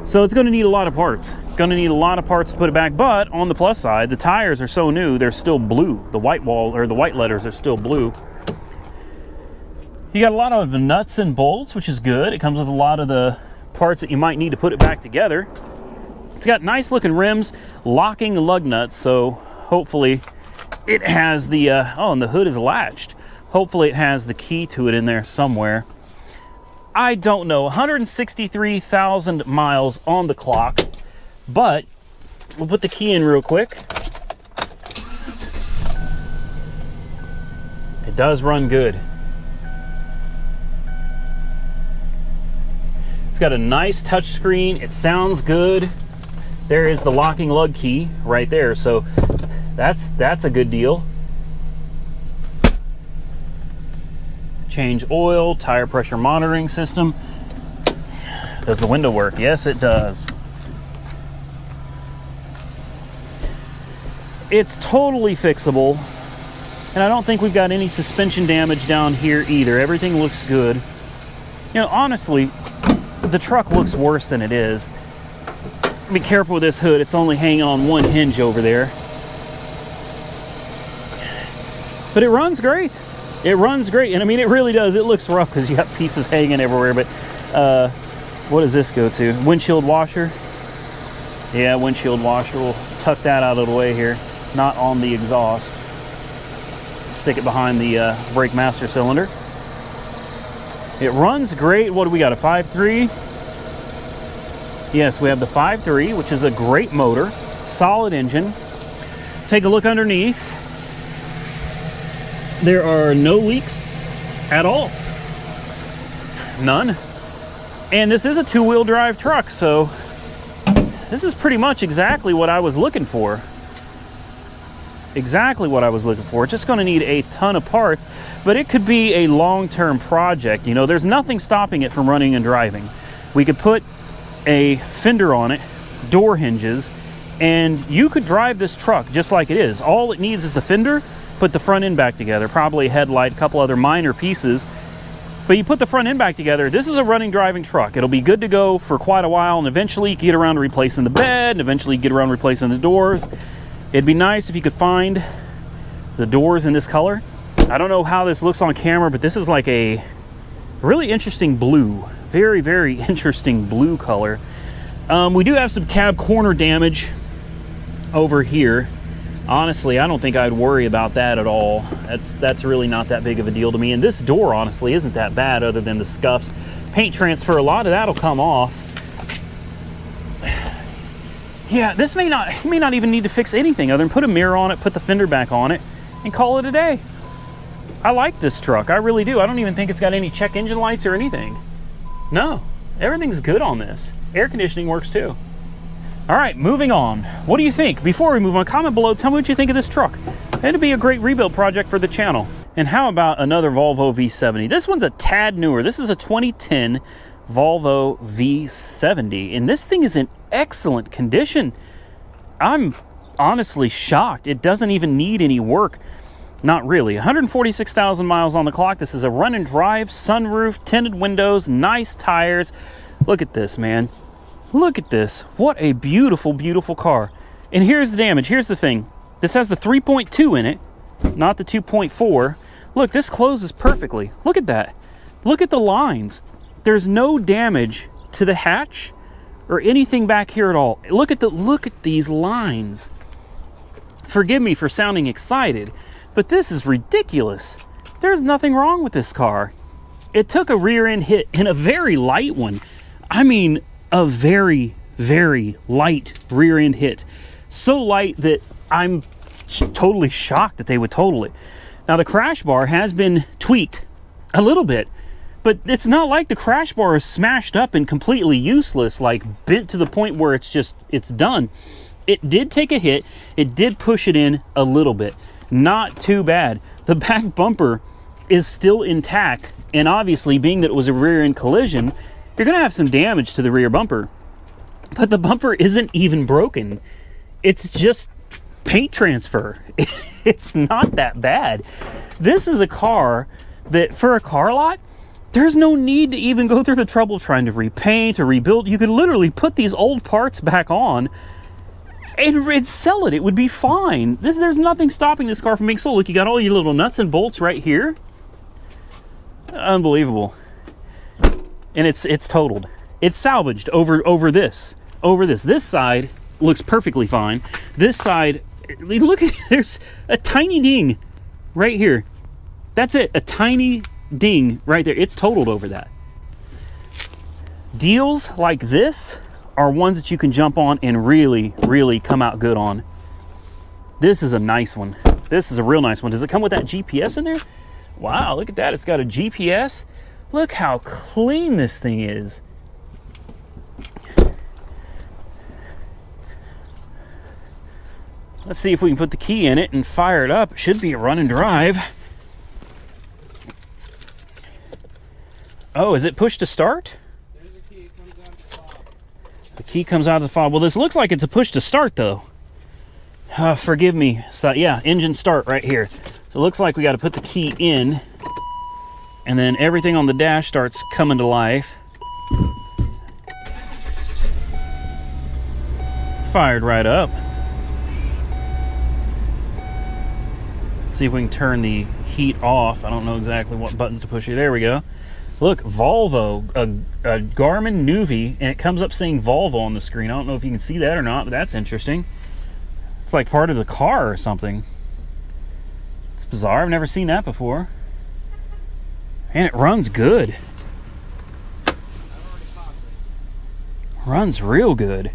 Speaker 1: So it's gonna need a lot of parts. Gonna need a lot of parts to put it back, but on the plus side, the tires are so new, they're still blue. The white wall, or the white letters are still blue. You got a lot of the nuts and bolts, which is good. It comes with a lot of the parts that you might need to put it back together. It's got nice looking rims, locking lug nuts, so hopefully it has the, oh, and the hood is latched. Hopefully it has the key to it in there somewhere. I don't know, 163,000 miles on the clock, but we'll put the key in real quick. It does run good. It's got a nice touch screen. It sounds good. There is the locking lug key right there, so that's a good deal. Change oil, tire pressure monitoring system. Does the window work? Yes, it does. It's totally fixable, and I don't think we've got any suspension damage down here either. Everything looks good. You know, honestly, the truck looks worse than it is. Be careful with this hood. It's only hanging on one hinge over there. But it runs great. It runs great. And I mean, it really does. It looks rough because you got pieces hanging everywhere. But what does this go to? Windshield washer? Yeah, windshield washer. We'll tuck that out of the way here. Not on the exhaust. Stick it behind the brake master cylinder. It runs great. What do we got, a 5.3? Yes, we have the 5.3, which is a great motor, solid engine. Take a look underneath. There are no leaks at all. None. And this is a 2-wheel drive truck, so this is pretty much exactly what I was looking for. Exactly what I was looking for. It's just going to need a ton of parts, but it could be a long-term project. You know, there's nothing stopping it from running and driving. We could put a fender on it, door hinges, and you could drive this truck just like it is. All it needs is the fender, put the front end back together, probably a headlight, a couple other minor pieces, but you put the front end back together, this is a running, driving truck. It'll be good to go for quite a while, and eventually you can get around to replacing the bed, and eventually you get around to replacing the doors. It'd be nice if you could find the doors in this color. I don't know how this looks on camera, but this is like a really interesting blue. Very, very interesting blue color. We do have some cab corner damage over here. Honestly, I don't think I'd worry about that at all. That's really not that big of a deal to me. And this door, honestly, isn't that bad other than the scuffs. Paint transfer, a lot of that'll come off. Yeah, this may not even need to fix anything other than put a mirror on it, put the fender back on it, and call it a day. I like this truck, I really do. I don't even think it's got any check engine lights or anything. No, everything's good on this. Air conditioning works too. All right, moving on. What do you think? Before we move on, comment below, tell me what you think of this truck. It'd be a great rebuild project for the channel. And how about another Volvo V70? This one's a tad newer. This is a 2010 Volvo V70, and this thing is in excellent condition. I'm honestly shocked. It doesn't even need any work. Not really. 146,000 miles on the clock. This is a run and drive, sunroof, tinted windows, nice tires. Look at this, man. Look at this. What a beautiful, beautiful car. And here's the damage. Here's the thing. This has the 3.2 in it, not the 2.4. Look, this closes perfectly. Look at that. Look at the lines. There's no damage to the hatch or anything back here at all. Look at these lines. Forgive me for sounding excited, but this is ridiculous. There's nothing wrong with this car. it took a rear end hit, and a very light one. I mean, a very, very light rear end hit. So light that I'm totally shocked that they would total it. Now, the crash bar has been tweaked a little bit, but it's not like the crash bar is smashed up and completely useless, like bent to the point where it's done. It did take a hit. It did push it in a little bit. Not too bad. The back bumper is still intact, and obviously, being that it was a rear end collision, you're gonna have some damage to the rear bumper. But the bumper isn't even broken. It's just paint transfer. It's not that bad. This is a car that, for a car lot, there's no need to even go through the trouble of trying to repaint or rebuild. You could literally put these old parts back on and sell it. It would be fine. There's nothing stopping this car from being sold. Look, you got all your little nuts and bolts right here. Unbelievable. And it's totaled. It's salvaged over this. This side looks perfectly fine. This side, look at, there's a tiny ding right here. That's it, a tiny ding right there. It's totaled over that. Deals like this are ones that you can jump on and really, really come out good on. This is a nice one. This is a real nice one. Does it come with that GPS in there? Wow, look at that. It's got a GPS. Look how clean this thing is. Let's see if we can put the key in it and fire it up. It should be a run and drive. Oh, is it push to start?
Speaker 2: There's the key. It comes out of the fob.
Speaker 1: The key comes out of the fob. Well, this looks like it's a push to start, though. Forgive me. So, yeah, engine start right here. So it looks like we got to put the key in, and then everything on the dash starts coming to life. Fired right up. See if we can turn the heat off. I don't know exactly what buttons to push here. There we go. Look, Volvo, a Garmin Nuvi, and it comes up saying Volvo on the screen. I don't know if you can see that or not, but that's interesting. It's like part of the car or something. It's bizarre. I've never seen that before. And it runs good. Runs real good.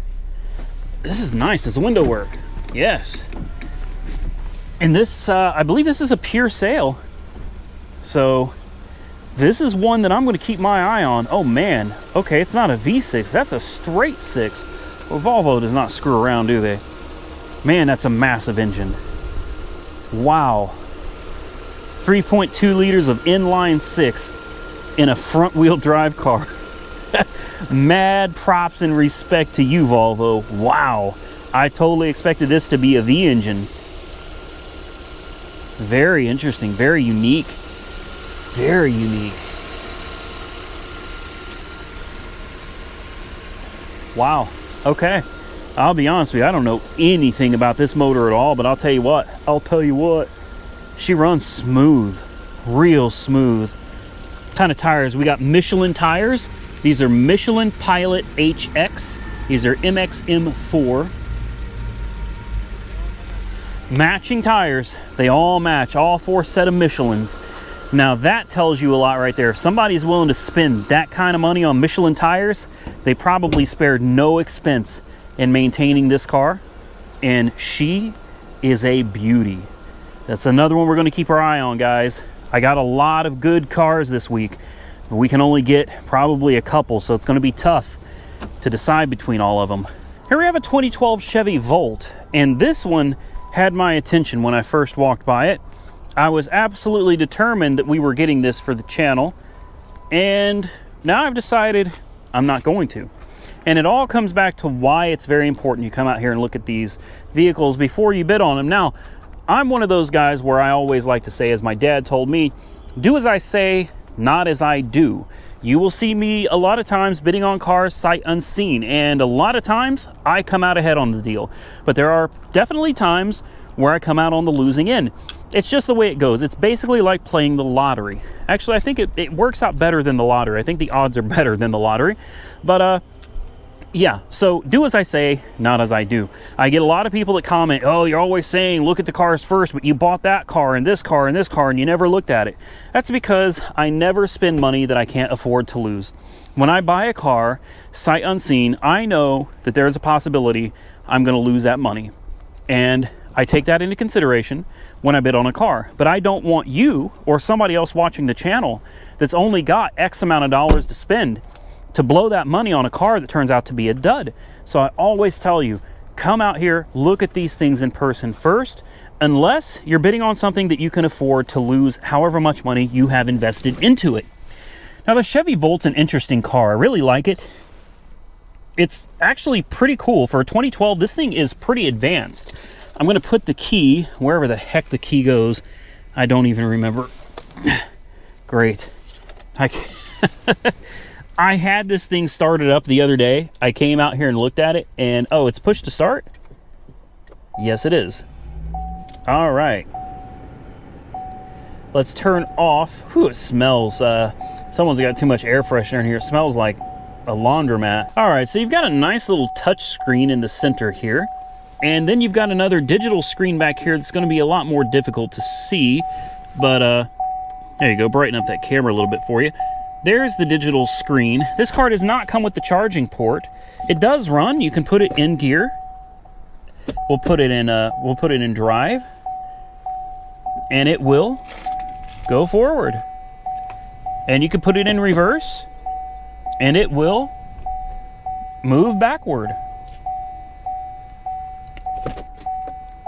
Speaker 1: This is nice. Does the window work? Yes. And this, I believe this is a pure sale. So this is one that I'm going to keep my eye on. Oh man, okay, it's not a V6, that's a straight 6. Well, Volvo does not screw around, do they? Man, that's a massive engine. Wow. 3.2 liters of inline 6 in a front wheel drive car. Mad props and respect to you, Volvo. Wow. I totally expected this to be a V engine. Very interesting, very unique. Very unique. Wow. Okay. I'll be honest with you, I don't know anything about this motor at all, but I'll tell you what. She runs smooth. Real smooth. What kind of tires? We got Michelin tires. These are Michelin Pilot HX. These are MXM4. Matching tires. They all match. All 4 set of Michelins. Now that tells you a lot right there. If somebody's willing to spend that kind of money on Michelin tires, they probably spared no expense in maintaining this car. And she is a beauty. That's another one we're going to keep our eye on, guys. I got a lot of good cars this week, but we can only get probably a couple, so it's going to be tough to decide between all of them. Here we have a 2012 Chevy Volt, and this one had my attention when I first walked by it. I was absolutely determined that we were getting this for the channel, and now I've decided I'm not going to. And it all comes back to why it's very important you come out here and look at these vehicles before you bid on them. Now, I'm one of those guys where I always like to say, as my dad told me, do as I say, not as I do. You will see me a lot of times bidding on cars sight unseen, and a lot of times I come out ahead on the deal. But there are definitely times where I come out on the losing end. It's just the way it goes. It's basically like playing the lottery. Actually, I think it works out better than the lottery. I think the odds are better than the lottery. But Yeah, so do as I say, not as I do. I get a lot of people that comment, oh, you're always saying look at the cars first, but you bought that car and this car and this car and you never looked at it. That's because I never spend money that I can't afford to lose. When I buy a car, sight unseen, I know that there is a possibility I'm going to lose that money. And I take that into consideration when I bid on a car. But I don't want you or somebody else watching the channel that's only got X amount of dollars to spend to blow that money on a car that turns out to be a dud. So I always tell you, come out here, look at these things in person first, unless you're bidding on something that you can afford to lose however much money you have invested into it. Now the Chevy Volt's an interesting car. I really like it. It's actually pretty cool. For a 2012, this thing is pretty advanced. I'm gonna put the key, wherever the heck the key goes, I don't even remember. Great. I had this thing started up the other day. I came out here and looked at it and, oh, it's push to start? Yes, it is. All right. Let's turn off. Whew, it smells. Someone's got too much air freshener in here. It smells like a laundromat. All right, so you've got a nice little touch screen in the center here. And then you've got another digital screen back here that's going to be a lot more difficult to see. But there you go, brighten up that camera a little bit for you. There's the digital screen. This car does not come with the charging port. It does run. You can put it in gear. We'll put it in drive, and it will go forward. And you can put it in reverse, and it will move backward.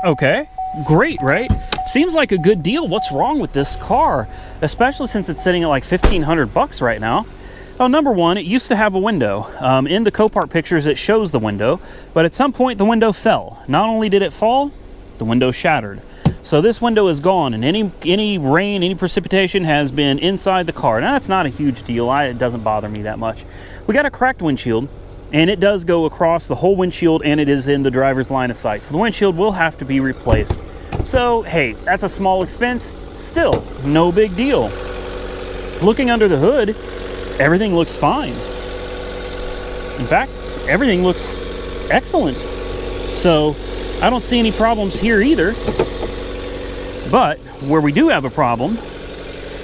Speaker 1: Okay, great, right? Seems like a good deal. What's wrong with this car? Especially since it's sitting at like 1,500 bucks right now. Oh, number one, it used to have a window. In the Copart pictures, it shows the window, but at some point the window fell. Not only did it fall, the window shattered. So this window is gone, and any rain, any precipitation has been inside the car. Now, that's not a huge deal. It doesn't bother me that much. We got a cracked windshield, and it does go across the whole windshield, and it is in the driver's line of sight. So the windshield will have to be replaced. So, hey, that's a small expense. Still, no big deal. Looking under the hood, everything looks fine. In fact, everything looks excellent. So, I don't see any problems here either. But where we do have a problem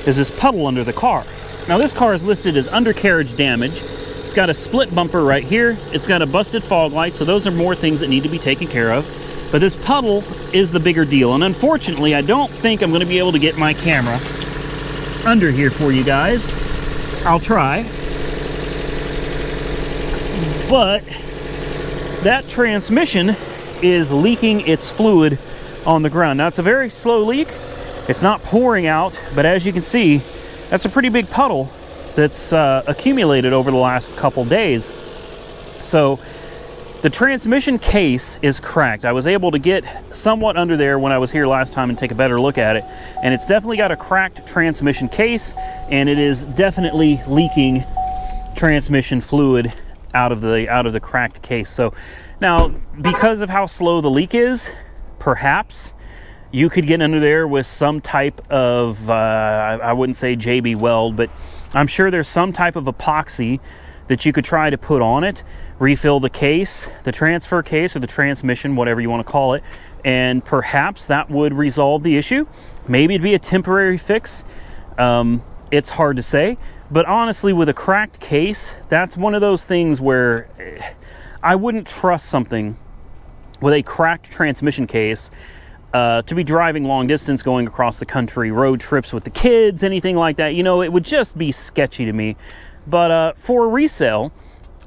Speaker 1: is this puddle under the car. Now, this car is listed as undercarriage damage. It's got a split bumper right here. It's got a busted fog light, so those are more things that need to be taken care of. But this puddle is the bigger deal, and unfortunately, I don't think I'm going to be able to get my camera under here for you guys. I'll try. But that transmission is leaking its fluid on the ground. Now, it's a very slow leak. It's not pouring out, but as you can see, that's a pretty big puddle that's accumulated over the last couple days. So the transmission case is cracked. I was able to get somewhat under there when I was here last time and take a better look at it. And it's definitely got a cracked transmission case, and it is definitely leaking transmission fluid out of the cracked case. So now, because of how slow the leak is, perhaps you could get under there with some type of, I wouldn't say JB Weld, but I'm sure there's some type of epoxy that you could try to put on it, refill the case, the transfer case, or the transmission, whatever you want to call it, and perhaps that would resolve the issue. Maybe it'd be a temporary fix. It's hard to say, but honestly, with a cracked case, that's one of those things where I wouldn't trust something with a cracked transmission case to be driving long distance, going across the country, road trips with the kids, anything like that. You know, it would just be sketchy to me. But for resale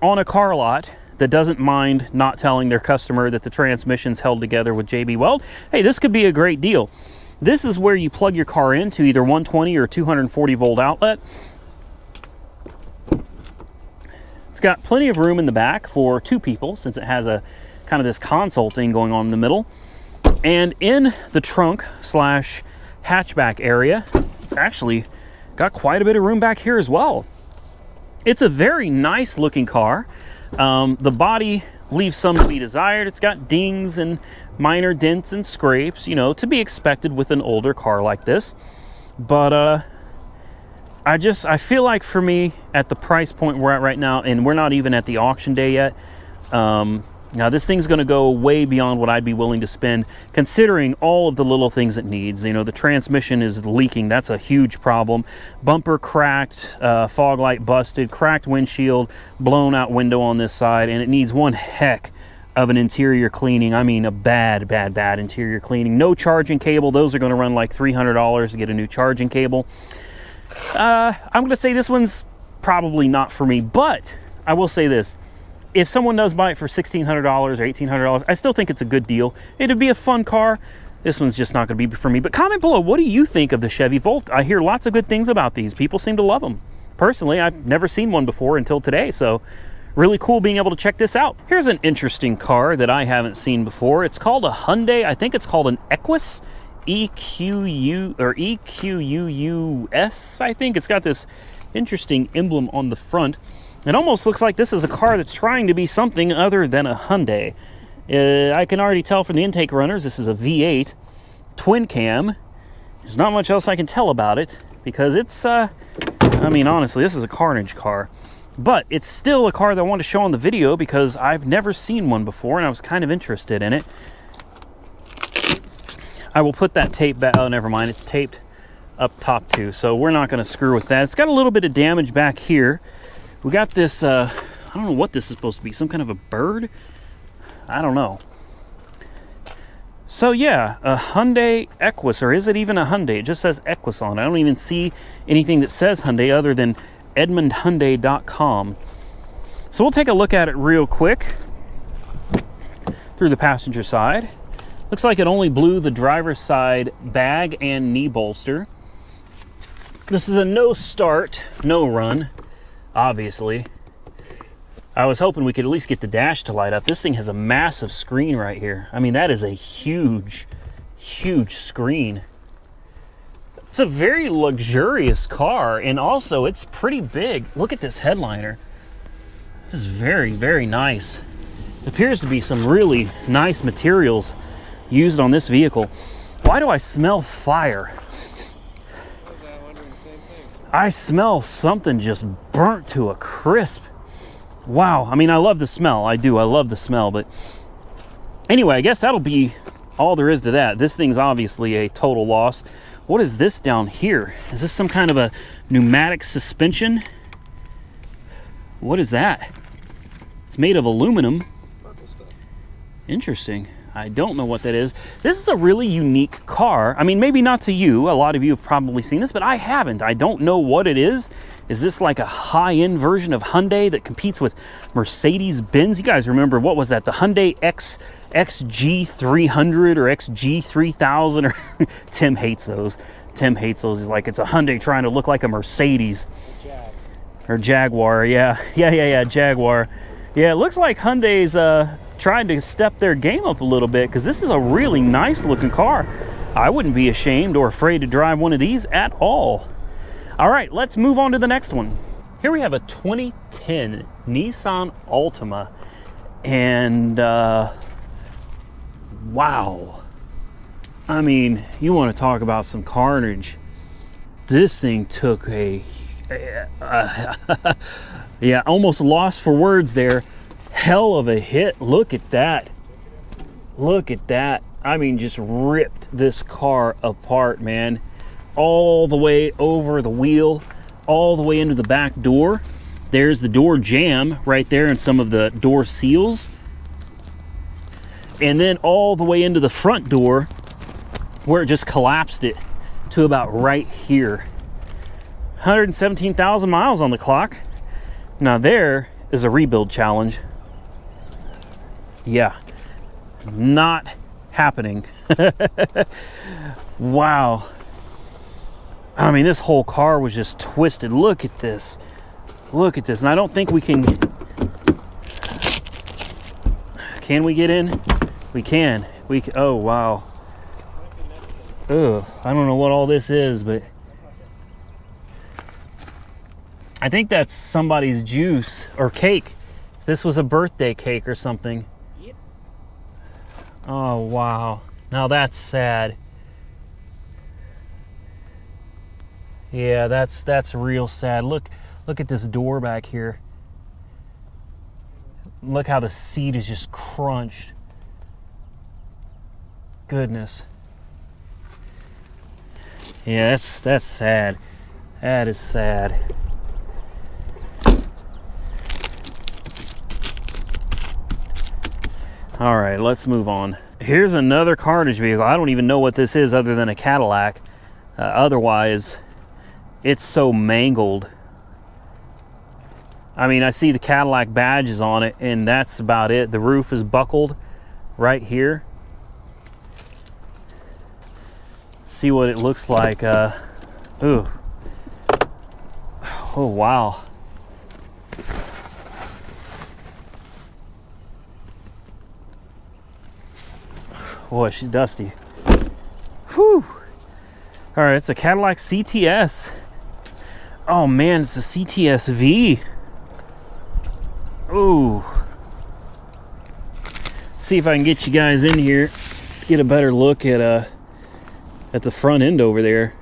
Speaker 1: on a car lot that doesn't mind not telling their customer that the transmission's held together with JB Weld, hey, this could be a great deal. This is where you plug your car into either 120 or 240 volt outlet. It's got plenty of room in the back for two people, since it has a kind of this console thing going on in the middle. And in the trunk slash hatchback area, it's actually got quite a bit of room back here as well. It's a very nice looking car. The body leaves some to be desired. It's got dings and minor dents and scrapes, you know, to be expected with an older car like this. But I feel like for me, at the price point we're at right now, and we're not even at the auction day yet, Now this thing's going to go way beyond what I'd be willing to spend, considering all of the little things it needs. You know, the transmission is leaking. That's a huge problem. Bumper cracked, fog light busted, cracked windshield, blown out window on this side, and it needs one heck of an interior cleaning. I mean, a bad interior cleaning. No charging cable. Those are going to run like $300 to get a new charging cable. I'm going to say this one's probably not for me, but I will say this. If someone does buy it for $1,600 or $1,800, I still think it's a good deal. It'd be a fun car. This one's just not going to be for me. But comment below, what do you think of the Chevy Volt? I hear lots of good things about these. People seem to love them. Personally, I've never seen one before until today, so really cool being able to check this out. Here's an interesting car that I haven't seen before. It's called a Hyundai. I think it's called an Equus, EQU or EQUUS. I think it's got this interesting emblem on the front. It almost looks like this is a car that's trying to be something other than a Hyundai. I can already tell from the intake runners, this is a V8 twin cam. There's not much else I can tell about it because it's, I mean, honestly, this is a carnage car. But it's still a car that I want to show on the video because I've never seen one before and I was kind of interested in it. I will put that tape back. Oh, never mind. It's taped up top too, so we're not going to screw with that. It's got a little bit of damage back here. We got this, I don't know what this is supposed to be, some kind of a bird? I don't know. So yeah, a Hyundai Equus, or is it even a Hyundai? It just says Equus on it. I don't even see anything that says Hyundai other than EdmondHyundai.com. So we'll take a look at it real quick through the passenger side. Looks like it only blew the driver's side bag and knee bolster. This is a no start, no run. Obviously, I was hoping we could at least get the dash to light up. This thing has a massive screen right here. I mean, that is a huge screen. It's a very luxurious car, and also it's pretty big. Look at this headliner. This is very nice. It appears to be some really nice materials used on this vehicle. Why do I smell fire? I smell something just burnt to a crisp. Wow. I mean, I love the smell. I do. I love the smell. But anyway, I guess that'll be all there is to that. This thing's obviously a total loss. What is this down here? Is this some kind of a pneumatic suspension? What is that? It's made of aluminum.
Speaker 2: Purple stuff.
Speaker 1: Interesting. I don't know what that is. This is a really unique car. I mean, maybe not to you. A lot of you have probably seen this, but I haven't. I don't know what it is. Is this like a high-end version of Hyundai that competes with Mercedes-Benz? You guys remember, what was that? The Hyundai XG300 or XG3000? Or Tim hates those. Tim hates those. He's like, it's a Hyundai trying to look like a Mercedes. Or Jaguar. Yeah, Jaguar. Yeah, it looks like Hyundai's trying to step their game up a little bit because this is a really nice looking car. I wouldn't be ashamed or afraid to drive one of these at all. All right, let's move on to the next one. Here we have a 2010 Nissan Altima, and wow. I mean, you want to talk about some carnage. This thing took yeah, almost lost for words there. Hell of a hit. Look at that. Look at that. I mean, just ripped this car apart, man. All the way over the wheel, all the way into the back door. There's the door jamb right there and some of the door seals. And then all the way into the front door where it just collapsed it to about right here. 117,000 miles on the clock. Now there is a rebuild challenge. Yeah, not happening. Wow. I mean, this whole car was just twisted. Look at this. Look at this. And I don't think we can we get in? We can. Oh, wow. Ugh, I don't know what all this is, but I think that's somebody's juice or cake. This was a birthday cake or something. Yep. Oh, wow. Now that's sad. Yeah, that's real sad. Look at this door back here. Look how the seat is just crunched. Goodness. Yeah, that's sad. That is sad. All right, let's move on. Here's another carnage vehicle. I don't even know what this is other than a Cadillac. Otherwise, it's so mangled. I mean, I see the Cadillac badges on it, and that's about it. The roof is buckled right here. See what it looks like. Ooh. Oh, wow. Boy, she's dusty. Whew. All right, it's a Cadillac CTS. Oh man, it's a CTS V. Ooh. See if I can get you guys in here, get a better look at the front end over there.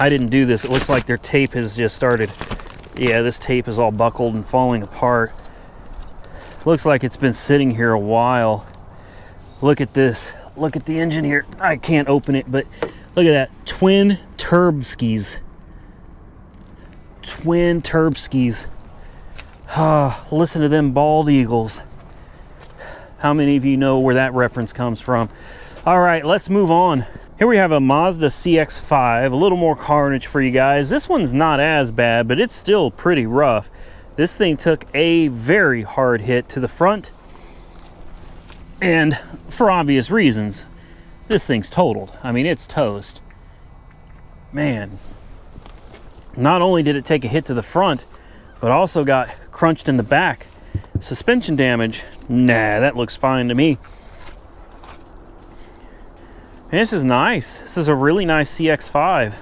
Speaker 1: I didn't do this. It looks like their tape has just started. Yeah, this tape is all buckled and falling apart. Looks like it's been sitting here a while. Look at this. Look at the engine here. I can't open it, but look at that. Twin Turbskis. Twin Turbskis. Listen to them bald eagles. How many of you know where that reference comes from? All right, let's move on. Here we have a Mazda CX-5, a little more carnage for you guys. This one's not as bad, but it's still pretty rough. This thing took a very hard hit to the front, and for obvious reasons, this thing's totaled. I mean, it's toast. Man, not only did it take a hit to the front, but also got crunched in the back. Suspension damage, nah, that looks fine to me. And this is nice. This is a really nice CX-5,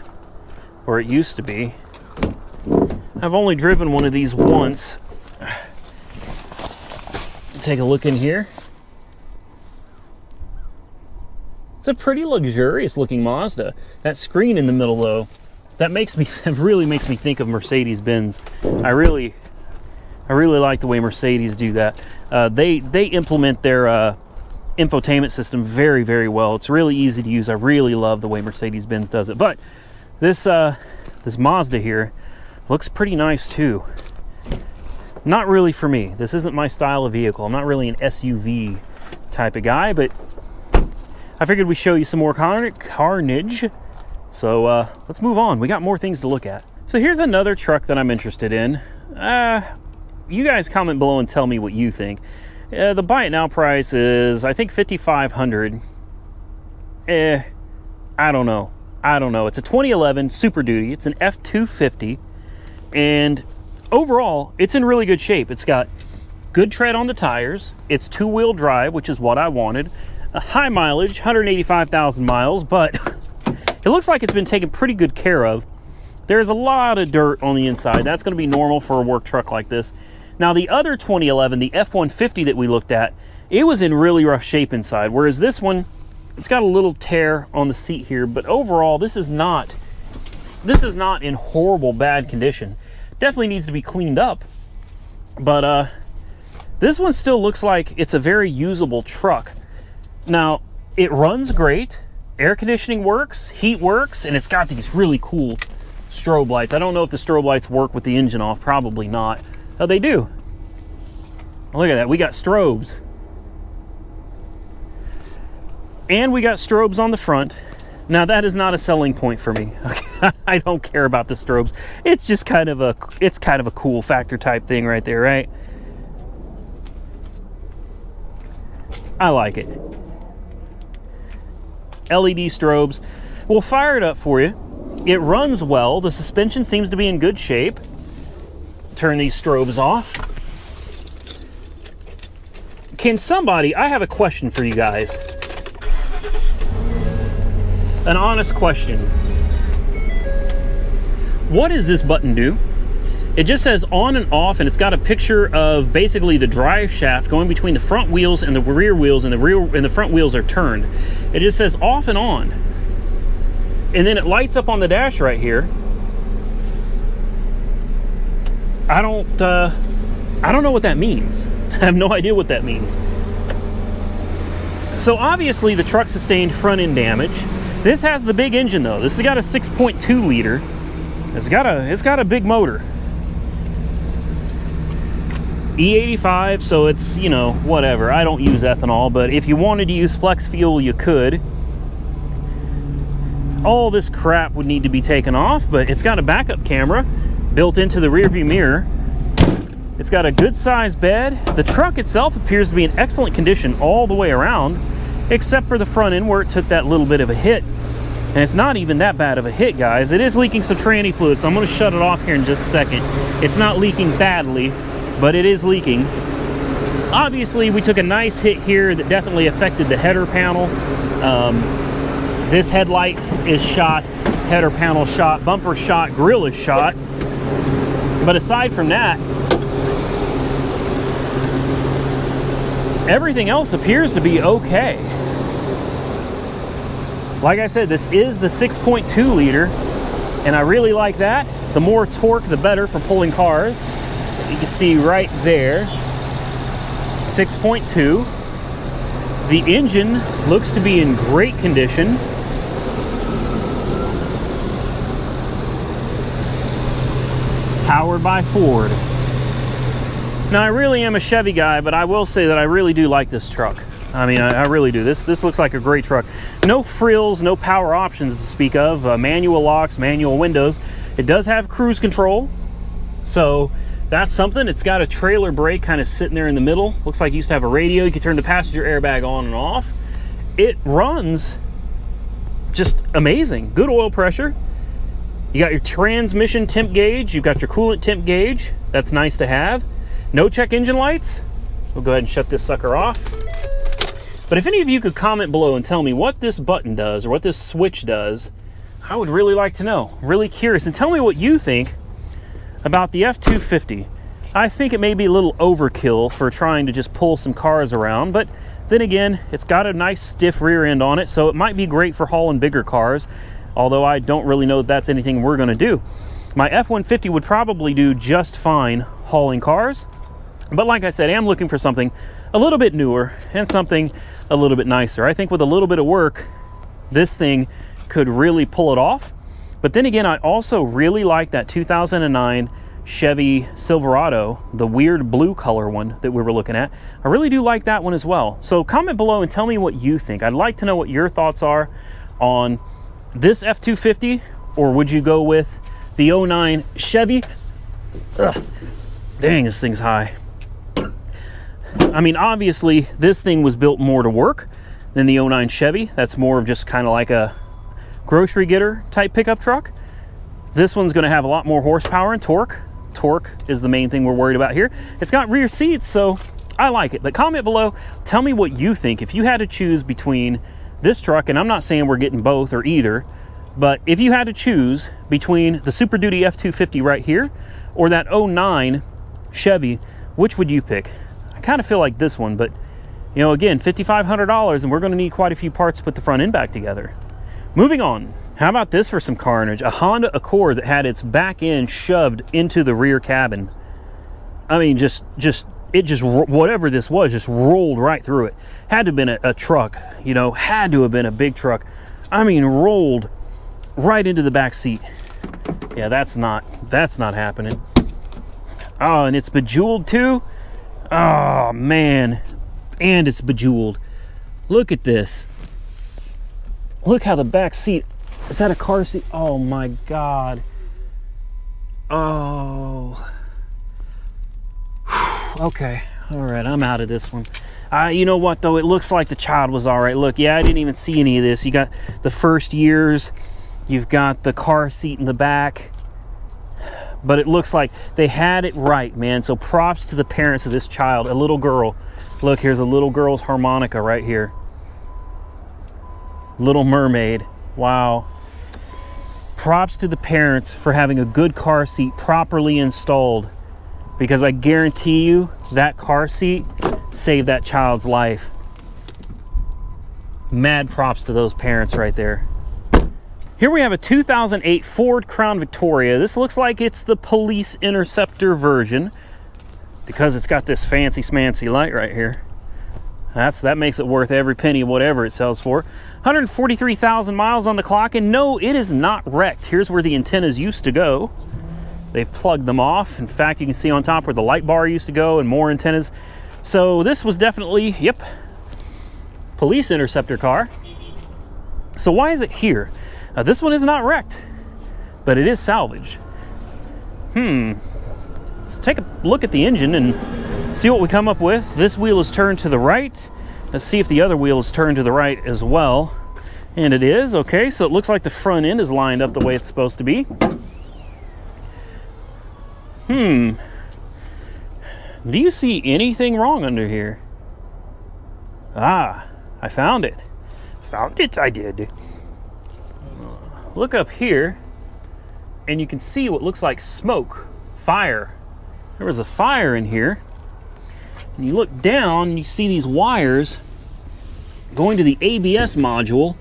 Speaker 1: or it used to be. I've only driven one of these once. Take a look in here. It's a pretty luxurious looking Mazda. That screen in the middle though, that really makes me think of Mercedes-Benz. I really like the way Mercedes do that. They implement their infotainment system very, very well. It's really easy to use. I really love the way Mercedes-Benz does it. But this Mazda here looks pretty nice too. Not really for me. This isn't my style of vehicle. I'm not really an SUV type of guy, but I figured we'd show you some more carnage. So let's move on. We got more things to look at. So here's another truck that I'm interested in. You guys comment below and tell me what you think. The buy it now price is, I think, $5,500. I don't know. It's a 2011 Super Duty. It's an F250. And overall, it's in really good shape. It's got good tread on the tires. It's two-wheel drive, which is what I wanted. A high mileage, 185,000 miles, but it looks like it's been taken pretty good care of. There's a lot of dirt on the inside. That's going to be normal for a work truck like this. Now, the other 2011, the F-150 that we looked at, it was in really rough shape inside, whereas this one, it's got a little tear on the seat here, but overall, this is not in horrible bad condition. Definitely needs to be cleaned up, but this one still looks like it's a very usable truck. Now, it runs great, air conditioning works, heat works, and it's got these really cool strobe lights. I don't know if the strobe lights work with the engine off, probably not. Oh, they do. Look at that, we got strobes. And we got strobes on the front. Now that is not a selling point for me. I don't care about the strobes. It's just kind of a cool factor type thing right there, right? I like it. LED strobes. We'll fire it up for you. It runs well. The suspension seems to be in good shape. Turn these strobes off. Can somebody, I have a question for you guys. An honest question. What does this button do? It just says on and off, and it's got a picture of basically the drive shaft going between the front wheels and the rear wheels, and the front wheels are turned. It just says off and on. And then it lights up on the dash right here. I don't know what that means. I have no idea what that means. So obviously the truck sustained front end damage. This has the big engine though. This has got a 6.2 liter. It's got a big motor. E85, so it's, you know, whatever. I don't use ethanol, but if you wanted to use flex fuel, you could. All this crap would need to be taken off, but it's got a backup camera built into the rearview mirror. It's got a good sized bed. The truck itself appears to be in excellent condition all the way around, except for the front end where it took that little bit of a hit. And it's not even that bad of a hit, guys. It is leaking some tranny fluid, so I'm gonna shut it off here in just a second. It's not leaking badly, but it is leaking. Obviously, we took a nice hit here that definitely affected the header panel. This headlight is shot, header panel shot, bumper shot, grill is shot. But aside from that, everything else appears to be okay. Like I said, this is the 6.2 liter, and I really like that. The more torque, the better for pulling cars. You can see right there, 6.2. The engine looks to be in great condition. Powered by Ford. Now, I really am a Chevy guy, but I will say that I really do like this truck. I mean, I really do. This looks like a great truck. No frills, no power options to speak of. Manual locks, manual windows. It does have cruise control, so that's something. It's got a trailer brake kind of sitting there in the middle. Looks like it used to have a radio. You can turn the passenger airbag on and off. It runs just amazing. Good oil pressure. You got your transmission temp gauge. You've got your coolant temp gauge. That's nice to have. No check engine lights. We'll go ahead and shut this sucker off. But if any of you could comment below and tell me what this button does or what this switch does, I would really like to know. Really curious. And tell me what you think about the F-250. I think it may be a little overkill for trying to just pull some cars around, but then again, it's got a nice stiff rear end on it, so it might be great for hauling bigger cars, although I don't really know if that's anything we're going to do. My F-150 would probably do just fine hauling cars, but like I said, I am looking for something a little bit newer and something a little bit nicer. I think with a little bit of work, this thing could really pull it off. But then again, I also really like that 2009 Chevy Silverado, the weird blue color one that we were looking at. I really do like that one as well. So comment below and tell me what you think. I'd like to know what your thoughts are on this F-250, or would you go with the 09 Chevy? Ugh, dang, this thing's high. I mean, obviously, this thing was built more to work than the 09 Chevy. That's more of just kind of like a grocery getter type pickup truck. This one's going to have a lot more horsepower and torque. Torque is the main thing we're worried about here. It's got rear seats, so I like it. But comment below, tell me what you think. If you had to choose between this truck, and I'm not saying we're getting both or either, but if you had to choose between the Super Duty F-250 right here or that 09 Chevy, which would you pick? I kind of feel like this one, but you know, again, $5,500, and we're going to need quite a few parts to put the front end back together. Moving on. How about this for some carnage? A Honda Accord that had its back end shoved into the rear cabin. I mean, whatever this was, just rolled right through it. Had to have been a truck, you know, had to have been a big truck. I mean, rolled right into the back seat. Yeah, that's not happening. Oh, and it's bejeweled too. Oh man, and it's bejeweled. Look at this. Look how the back seat, is that a car seat? Oh my God. Oh. Okay, all right, I'm out of this one. You know what though, it looks like the child was all right. Look, yeah, I didn't even see any of this. You got the first years, you've got the car seat in the back, but it looks like they had it right, man. So props to the parents of this child, a little girl. Look, here's a little girl's harmonica right here. Little Mermaid, wow. Props to the parents for having a good car seat properly installed, because I guarantee you that car seat saved that child's life. Mad props to those parents right there. Here we have a 2008 Ford Crown Victoria. This looks like it's the Police Interceptor version because it's got this fancy smancy light right here. That makes it worth every penny of whatever it sells for. 143,000 miles on the clock, and no, it is not wrecked. Here's where the antennas used to go. They've plugged them off. In fact, you can see on top where the light bar used to go and more antennas. So this was definitely, yep, Police Interceptor car. So why is it here? This one is not wrecked, but it is salvaged. Let's take a look at the engine and see what we come up with. This wheel is turned to the right. Let's see if the other wheel is turned to the right as well. And it is. Okay, so it looks like the front end is lined up the way it's supposed to be. Do you see anything wrong under here? Ah, I found it. Found it, I did. Look up here, and you can see what looks like smoke, fire. There was a fire in here. And you look down, and you see these wires going to the ABS module.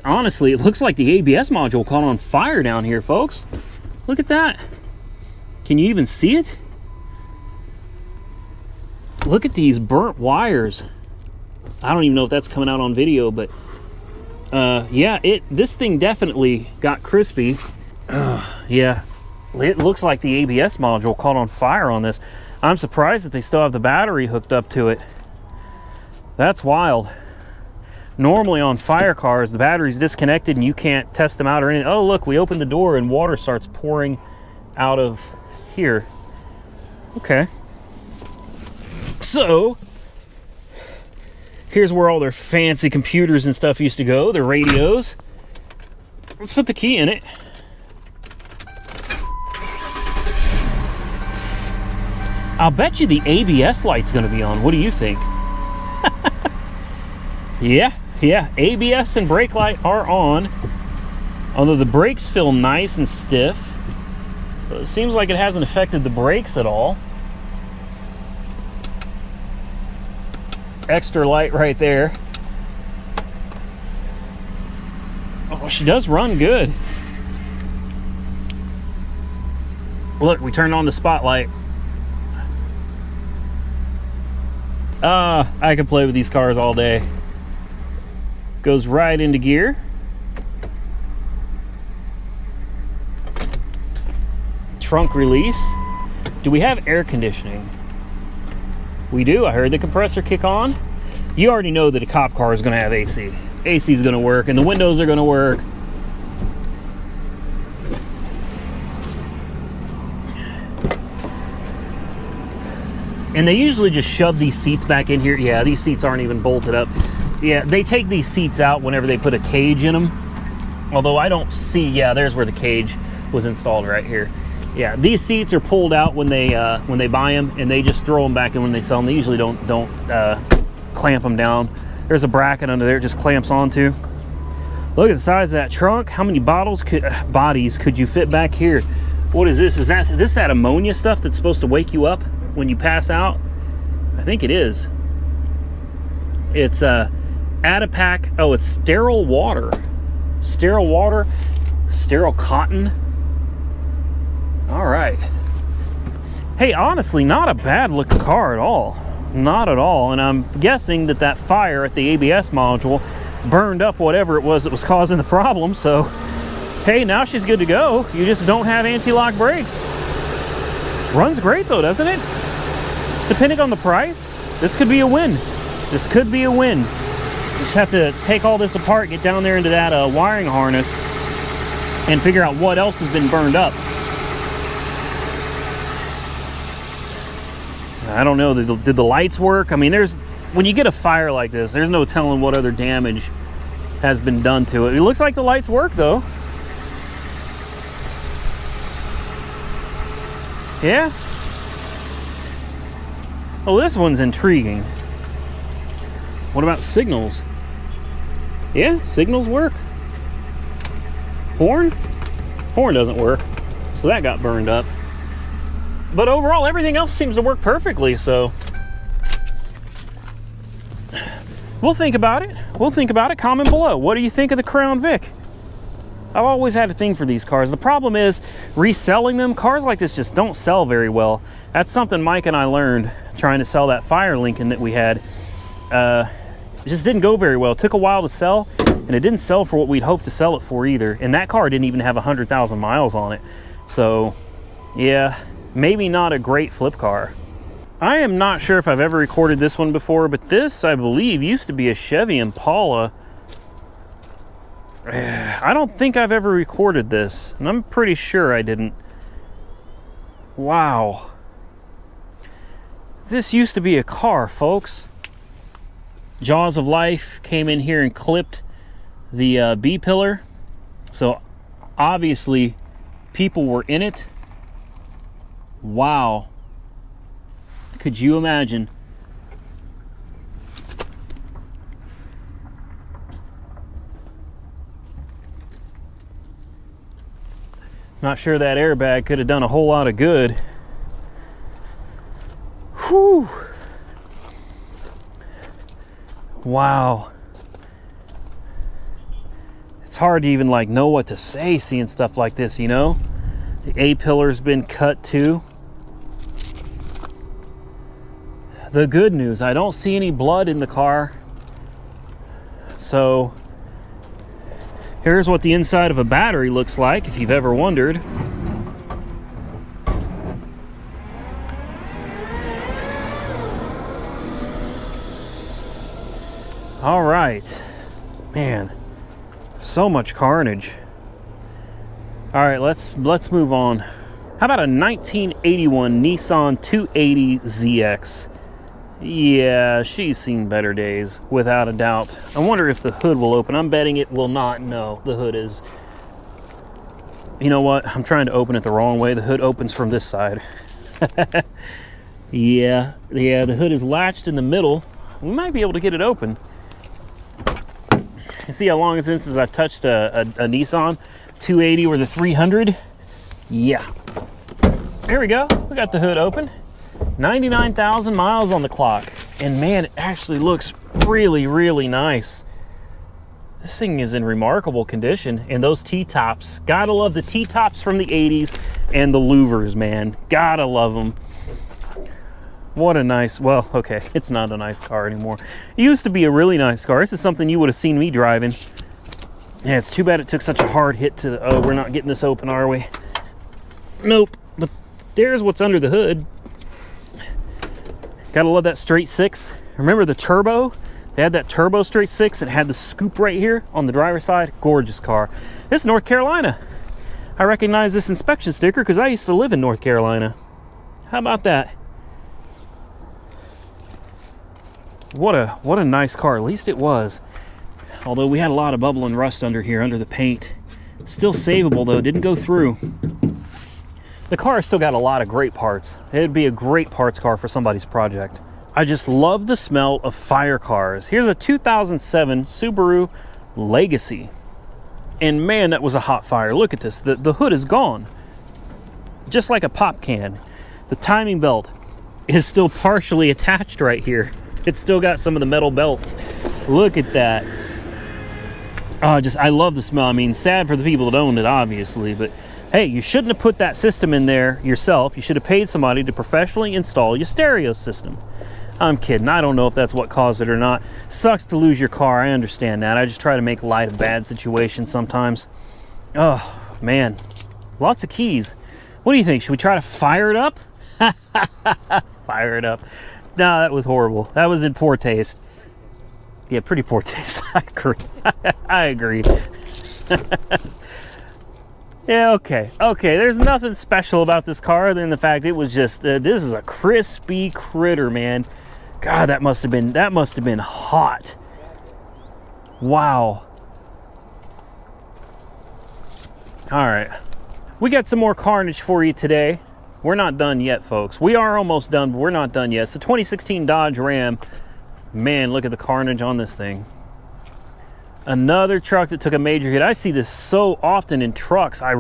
Speaker 1: Honestly, it looks like the ABS module caught on fire down here, folks. Look at that. Can you even see it? Look at these burnt wires. I don't even know if that's coming out on video, but yeah, this thing definitely got crispy. Yeah, it looks like the ABS module caught on fire on this. I'm surprised that they still have the battery hooked up to it. That's wild. Normally on fire cars, the battery's disconnected and you can't test them out or anything. Oh, look, we opened the door and water starts pouring out of here. Okay. So, here's where all their fancy computers and stuff used to go, their radios. Let's put the key in it. I'll bet you the ABS light's gonna be on. What do you think? Yeah, ABS and brake light are on. Although the brakes feel nice and stiff. But it seems like it hasn't affected the brakes at all. Extra light right there. Oh, she does run good. Look, we turned on the spotlight. I could play with these cars all day. Goes right into gear. Trunk release. Do we have air conditioning? We do. I heard the compressor kick on. You already know that a cop car is going to have AC. AC is going to work, and the windows are going to work. And they usually just shove these seats back in here. Yeah, these seats aren't even bolted up. Yeah, they take these seats out whenever they put a cage in them. Although I don't see, yeah, there's where the cage was installed right here. Yeah, these seats are pulled out when they buy them, and they just throw them back in when they sell them. They usually don't clamp them down. There's a bracket under there it just clamps onto. Look at the size of that trunk. How many bodies could you fit back here? What is this? Is this that ammonia stuff that's supposed to wake you up when you pass out? I think it is. It's Adipac. Oh, it's sterile water. Sterile water. Sterile cotton. All right. Hey, honestly, not a bad looking car at all. Not at all. And I'm guessing that fire at the ABS module burned up whatever it was that was causing the problem. So, hey, now she's good to go. You just don't have anti-lock brakes. Runs great though, doesn't it? Depending on the price, this could be a win. This could be a win. You just have to take all this apart, get down there into that wiring harness, and figure out what else has been burned up. I don't know, did the lights work? I mean, when you get a fire like this, there's no telling what other damage has been done to it. It looks like the lights work though. Yeah. Oh, this one's intriguing. What about signals? Yeah, signals work. Horn? Horn doesn't work. So that got burned up. But overall, everything else seems to work perfectly, so we'll think about it. We'll think about it. Comment below. What do you think of the Crown Vic? I've always had a thing for these cars. The problem is reselling them. Cars like this just don't sell very well. That's something Mike and I learned trying to sell that Fire Lincoln that we had. It just didn't go very well. It took a while to sell, and it didn't sell for what we'd hoped to sell it for either. And that car didn't even have 100,000 miles on it. So yeah, maybe not a great flip car. I am not sure if I've ever recorded this one before, but this, I believe, used to be a Chevy Impala. I don't think I've ever recorded this, and I'm pretty sure I didn't. Wow. This used to be a car, folks. Jaws of Life came in here and clipped the B-pillar. So obviously people were in it. Wow. Could you imagine? Not sure that airbag could have done a whole lot of good. Whew. Wow. It's hard to even like know what to say seeing stuff like this, you know? The A-pillar's been cut too. The good news, I don't see any blood in the car. So here's what the inside of a battery looks like, if you've ever wondered. All right, man, so much carnage. All right, let's move on. How about a 1981 Nissan 280ZX? Yeah, she's seen better days, without a doubt. I wonder if the hood will open. I'm betting it will not. No, the hood is. You know what? I'm trying to open it the wrong way. The hood opens from this side. Yeah, the hood is latched in the middle. We might be able to get it open. You see how long it's been since I've touched a Nissan 280 or the 300? Yeah. There we go. We got the hood open. 99,000 miles on the clock. And man, it actually looks really, really nice. This thing is in remarkable condition. And those T-tops. Gotta love the T-tops from the 80s and the louvers, man. Gotta love them. What a nice, well, okay, it's not a nice car anymore. It used to be a really nice car. This is something you would have seen me driving. Yeah, it's too bad it took such a hard hit to, oh, we're not getting this open, are we? Nope, but there's what's under the hood. Gotta love that straight six. Remember the turbo? They had that turbo straight six. It had the scoop right here on the driver's side. Gorgeous car. This is North Carolina. I recognize this inspection sticker because I used to live in North Carolina. How about that? What a nice car. At least it was. Although we had a lot of bubble and rust under here, under the paint. Still savable though, didn't go through. The car has still got a lot of great parts. It'd be a great parts car for somebody's project. I just love the smell of fire cars. Here's a 2007 Subaru Legacy. And man, that was a hot fire. Look at this. The hood is gone. Just like a pop can. The timing belt is still partially attached right here. It's still got some of the metal belts. Look at that. Oh, I love the smell. I mean, sad for the people that owned it, obviously, but hey, you shouldn't have put that system in there yourself. You should have paid somebody to professionally install your stereo system. I'm kidding. I don't know if that's what caused it or not. Sucks to lose your car. I understand that. I just try to make light of bad situations sometimes. Oh, man. Lots of keys. What do you think? Should we try to fire it up? Fire it up. No, that was horrible. That was in poor taste. Yeah, pretty poor taste. I agree. I agree. Yeah, okay. Okay, there's nothing special about this car other than the fact it was just, this is a crispy critter, man. God, that must have been hot. Wow. All right. We got some more carnage for you today. We're not done yet, folks. We are almost done, but we're not done yet. It's a 2016 Dodge Ram. Man, look at the carnage on this thing. Another truck that took a major hit. I see this so often in trucks. I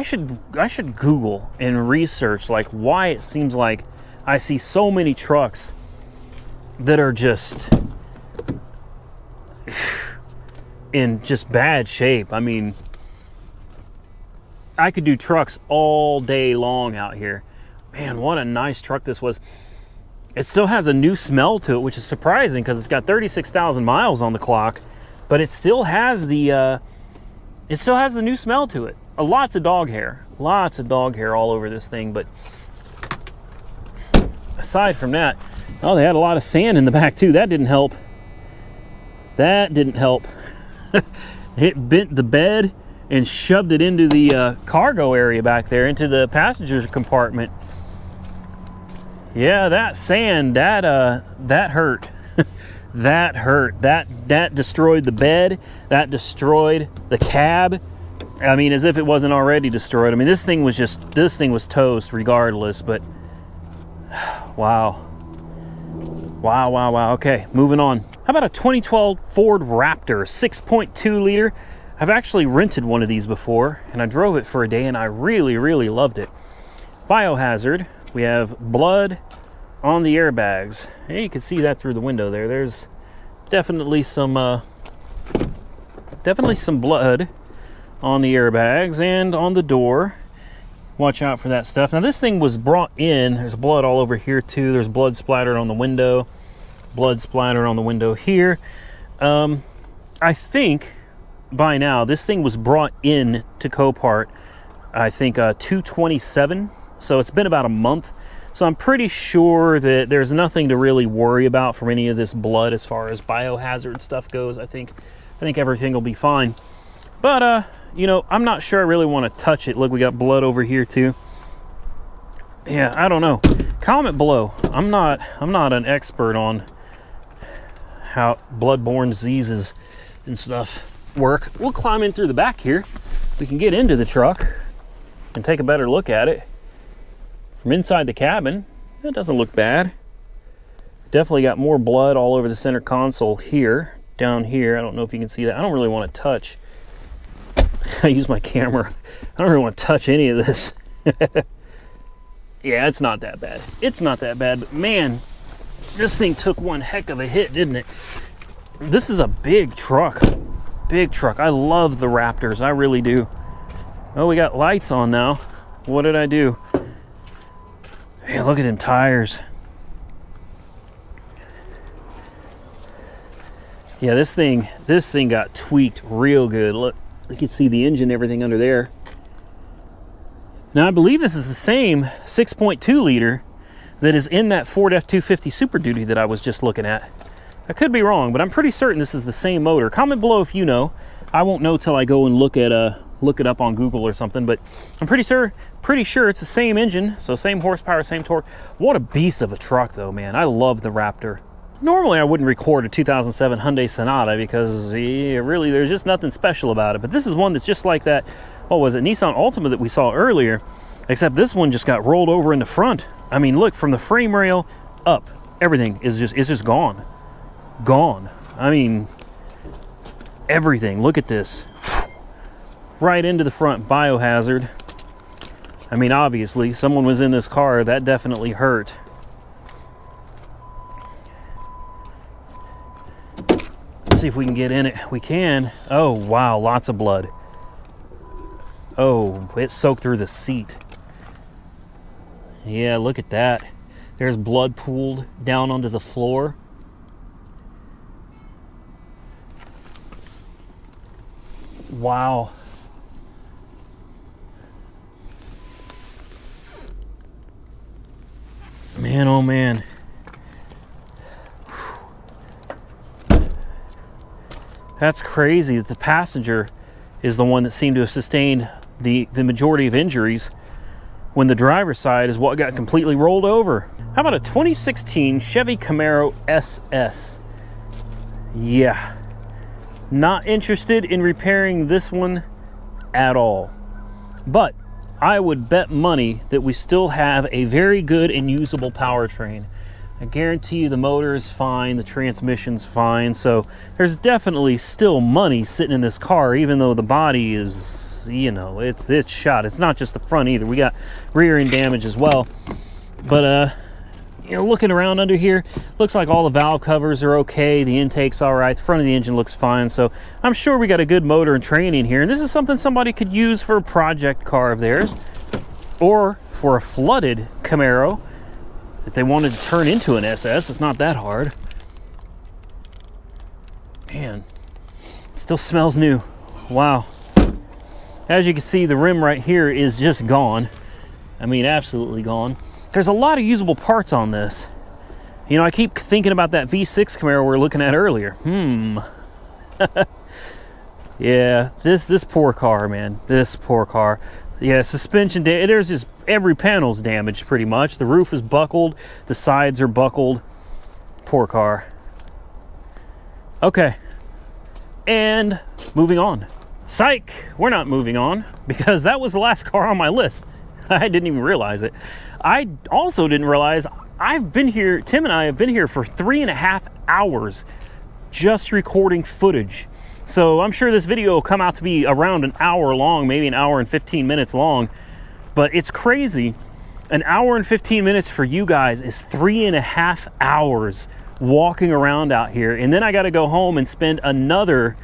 Speaker 1: should Google and research like why it seems like I see so many trucks that are just in just bad shape. I mean, I could do trucks all day long out here. Man, what a nice truck this was. It still has a new smell to it, which is surprising because it's got 36,000 miles on the clock, but it still has the new smell to it. Lots of dog hair all over this thing. But aside from that, oh, they had a lot of sand in the back too. That didn't help. It bent the bed and shoved it into the cargo area back there, into the passenger compartment. Yeah, that sand, that hurt. That hurt. That destroyed the bed. That destroyed the cab. I mean, as if it wasn't already destroyed. I mean, this thing was toast regardless. But wow. Okay, moving on. How about a 2012 Ford Raptor 6.2 liter? I've actually rented one of these before, and I drove it for a day, and I really, really loved it. Biohazard. We have blood on the airbags. Hey, you can see that through the window there. There's definitely some blood on the airbags and on the door. Watch out for that stuff. Now, this thing was brought in. There's blood all over here too. There's blood splattered on the window. Blood splattered on the window here. I think by now this thing was brought in to Copart, I think 2/27. So it's been about a month. So I'm pretty sure that there's nothing to really worry about from any of this blood as far as biohazard stuff goes. I think everything will be fine. But you know, I'm not sure I really want to touch it. Look, we got blood over here too. Yeah, I don't know. Comment below. I'm not an expert on how bloodborne diseases and stuff work. We'll climb in through the back here. We can get into the truck and take a better look at it. From inside the cabin, that doesn't look bad. Definitely got more blood all over the center console here, down here. I don't know if you can see that. I don't really want to touch. I use my camera. I don't really want to touch any of this. Yeah, it's not that bad. It's not that bad, but man, this thing took one heck of a hit, didn't it? This is a big truck. Big truck. I love the Raptors. I really do. Oh, we got lights on now. What did I do? Hey, look at them tires. Yeah, this thing got tweaked real good. Look, you can see the engine, everything under there. Now, I believe this is the same 6.2 liter that is in that Ford F-250 Super Duty that I was just looking at. I could be wrong, but I'm pretty certain this is the same motor. Comment below if you know. I won't know till I go and look it up on Google or something, but I'm pretty sure it's the same engine, so same horsepower, same torque. What a beast of a truck though, man. I love the Raptor. Normally I wouldn't record a 2007 Hyundai Sonata because really there's just nothing special about it, but this is one that's just like that, what was it, Nissan Altima that we saw earlier, except this one just got rolled over in the front. I mean, look, from the frame rail up, everything is just gone. I mean, everything. Look at this. Right into the front. Biohazard. I mean, obviously, someone was in this car. That definitely hurt. Let's see if we can get in it. We can. Oh, wow. Lots of blood. Oh, it soaked through the seat. Yeah, look at that. There's blood pooled down onto the floor. Wow. Man, oh man. That's crazy that the passenger is the one that seemed to have sustained the majority of injuries when the driver's side is what got completely rolled over. How about a 2016 Chevy Camaro SS? Yeah. Not interested in repairing this one at all. But I would bet money that we still have a very good and usable powertrain. I guarantee you the motor is fine, the transmission's fine, so there's definitely still money sitting in this car, even though the body is, you know, it's shot. It's not just the front either. We got rear end damage as well. But You know, looking around under here, looks like all the valve covers are okay, the intake's all right, the front of the engine looks fine, so I'm sure we got a good motor and training here, and this is something somebody could use for a project car of theirs, or for a flooded Camaro that they wanted to turn into an SS. It's not that hard. Man, still smells new. Wow. As you can see, the rim right here is just gone. I mean, absolutely gone. There's a lot of usable parts on this. You know, I keep thinking about that V6 Camaro we were looking at earlier. Yeah, this poor car, man. This poor car. Yeah, suspension, there's just every panel's damaged pretty much. The roof is buckled, the sides are buckled. Poor car. Okay, and moving on. Psych, we're not moving on because that was the last car on my list. I didn't even realize it. I also didn't realize I've been here, Tim and I have been here for 3.5 hours just recording footage. So I'm sure this video will come out to be around an hour long, maybe an hour and 15 minutes long, but it's crazy. An hour and 15 minutes for you guys is 3.5 hours walking around out here. And then I got to go home and spend another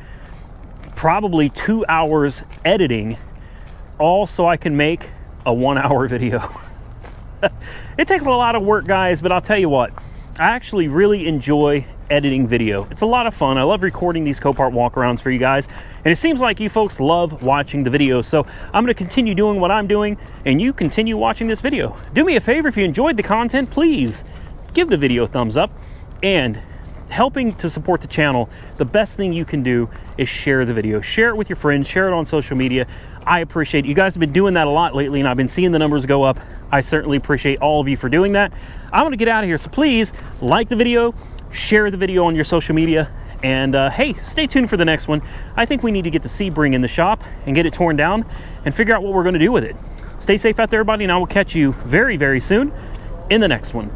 Speaker 1: probably 2 hours editing, all so I can make a 1 hour video. It takes a lot of work, guys, but I'll tell you what, I actually really enjoy editing video. It's a lot of fun. I love recording these Copart walkarounds for you guys, and it seems like you folks love watching the videos, so I'm going to continue doing what I'm doing, and you continue watching this video. Do me a favor, if you enjoyed the content, please give the video a thumbs up, and helping to support the channel, the best thing you can do is share the video. Share it with your friends, share it on social media. I appreciate it. You guys have been doing that a lot lately, and I've been seeing the numbers go up. I certainly appreciate all of you for doing that. I'm gonna get out of here, so please like the video, share the video on your social media, and hey, stay tuned for the next one. I think we need to get the Sebring in the shop and get it torn down and figure out what we're gonna do with it. Stay safe out there, everybody, and I will catch you very, very soon in the next one.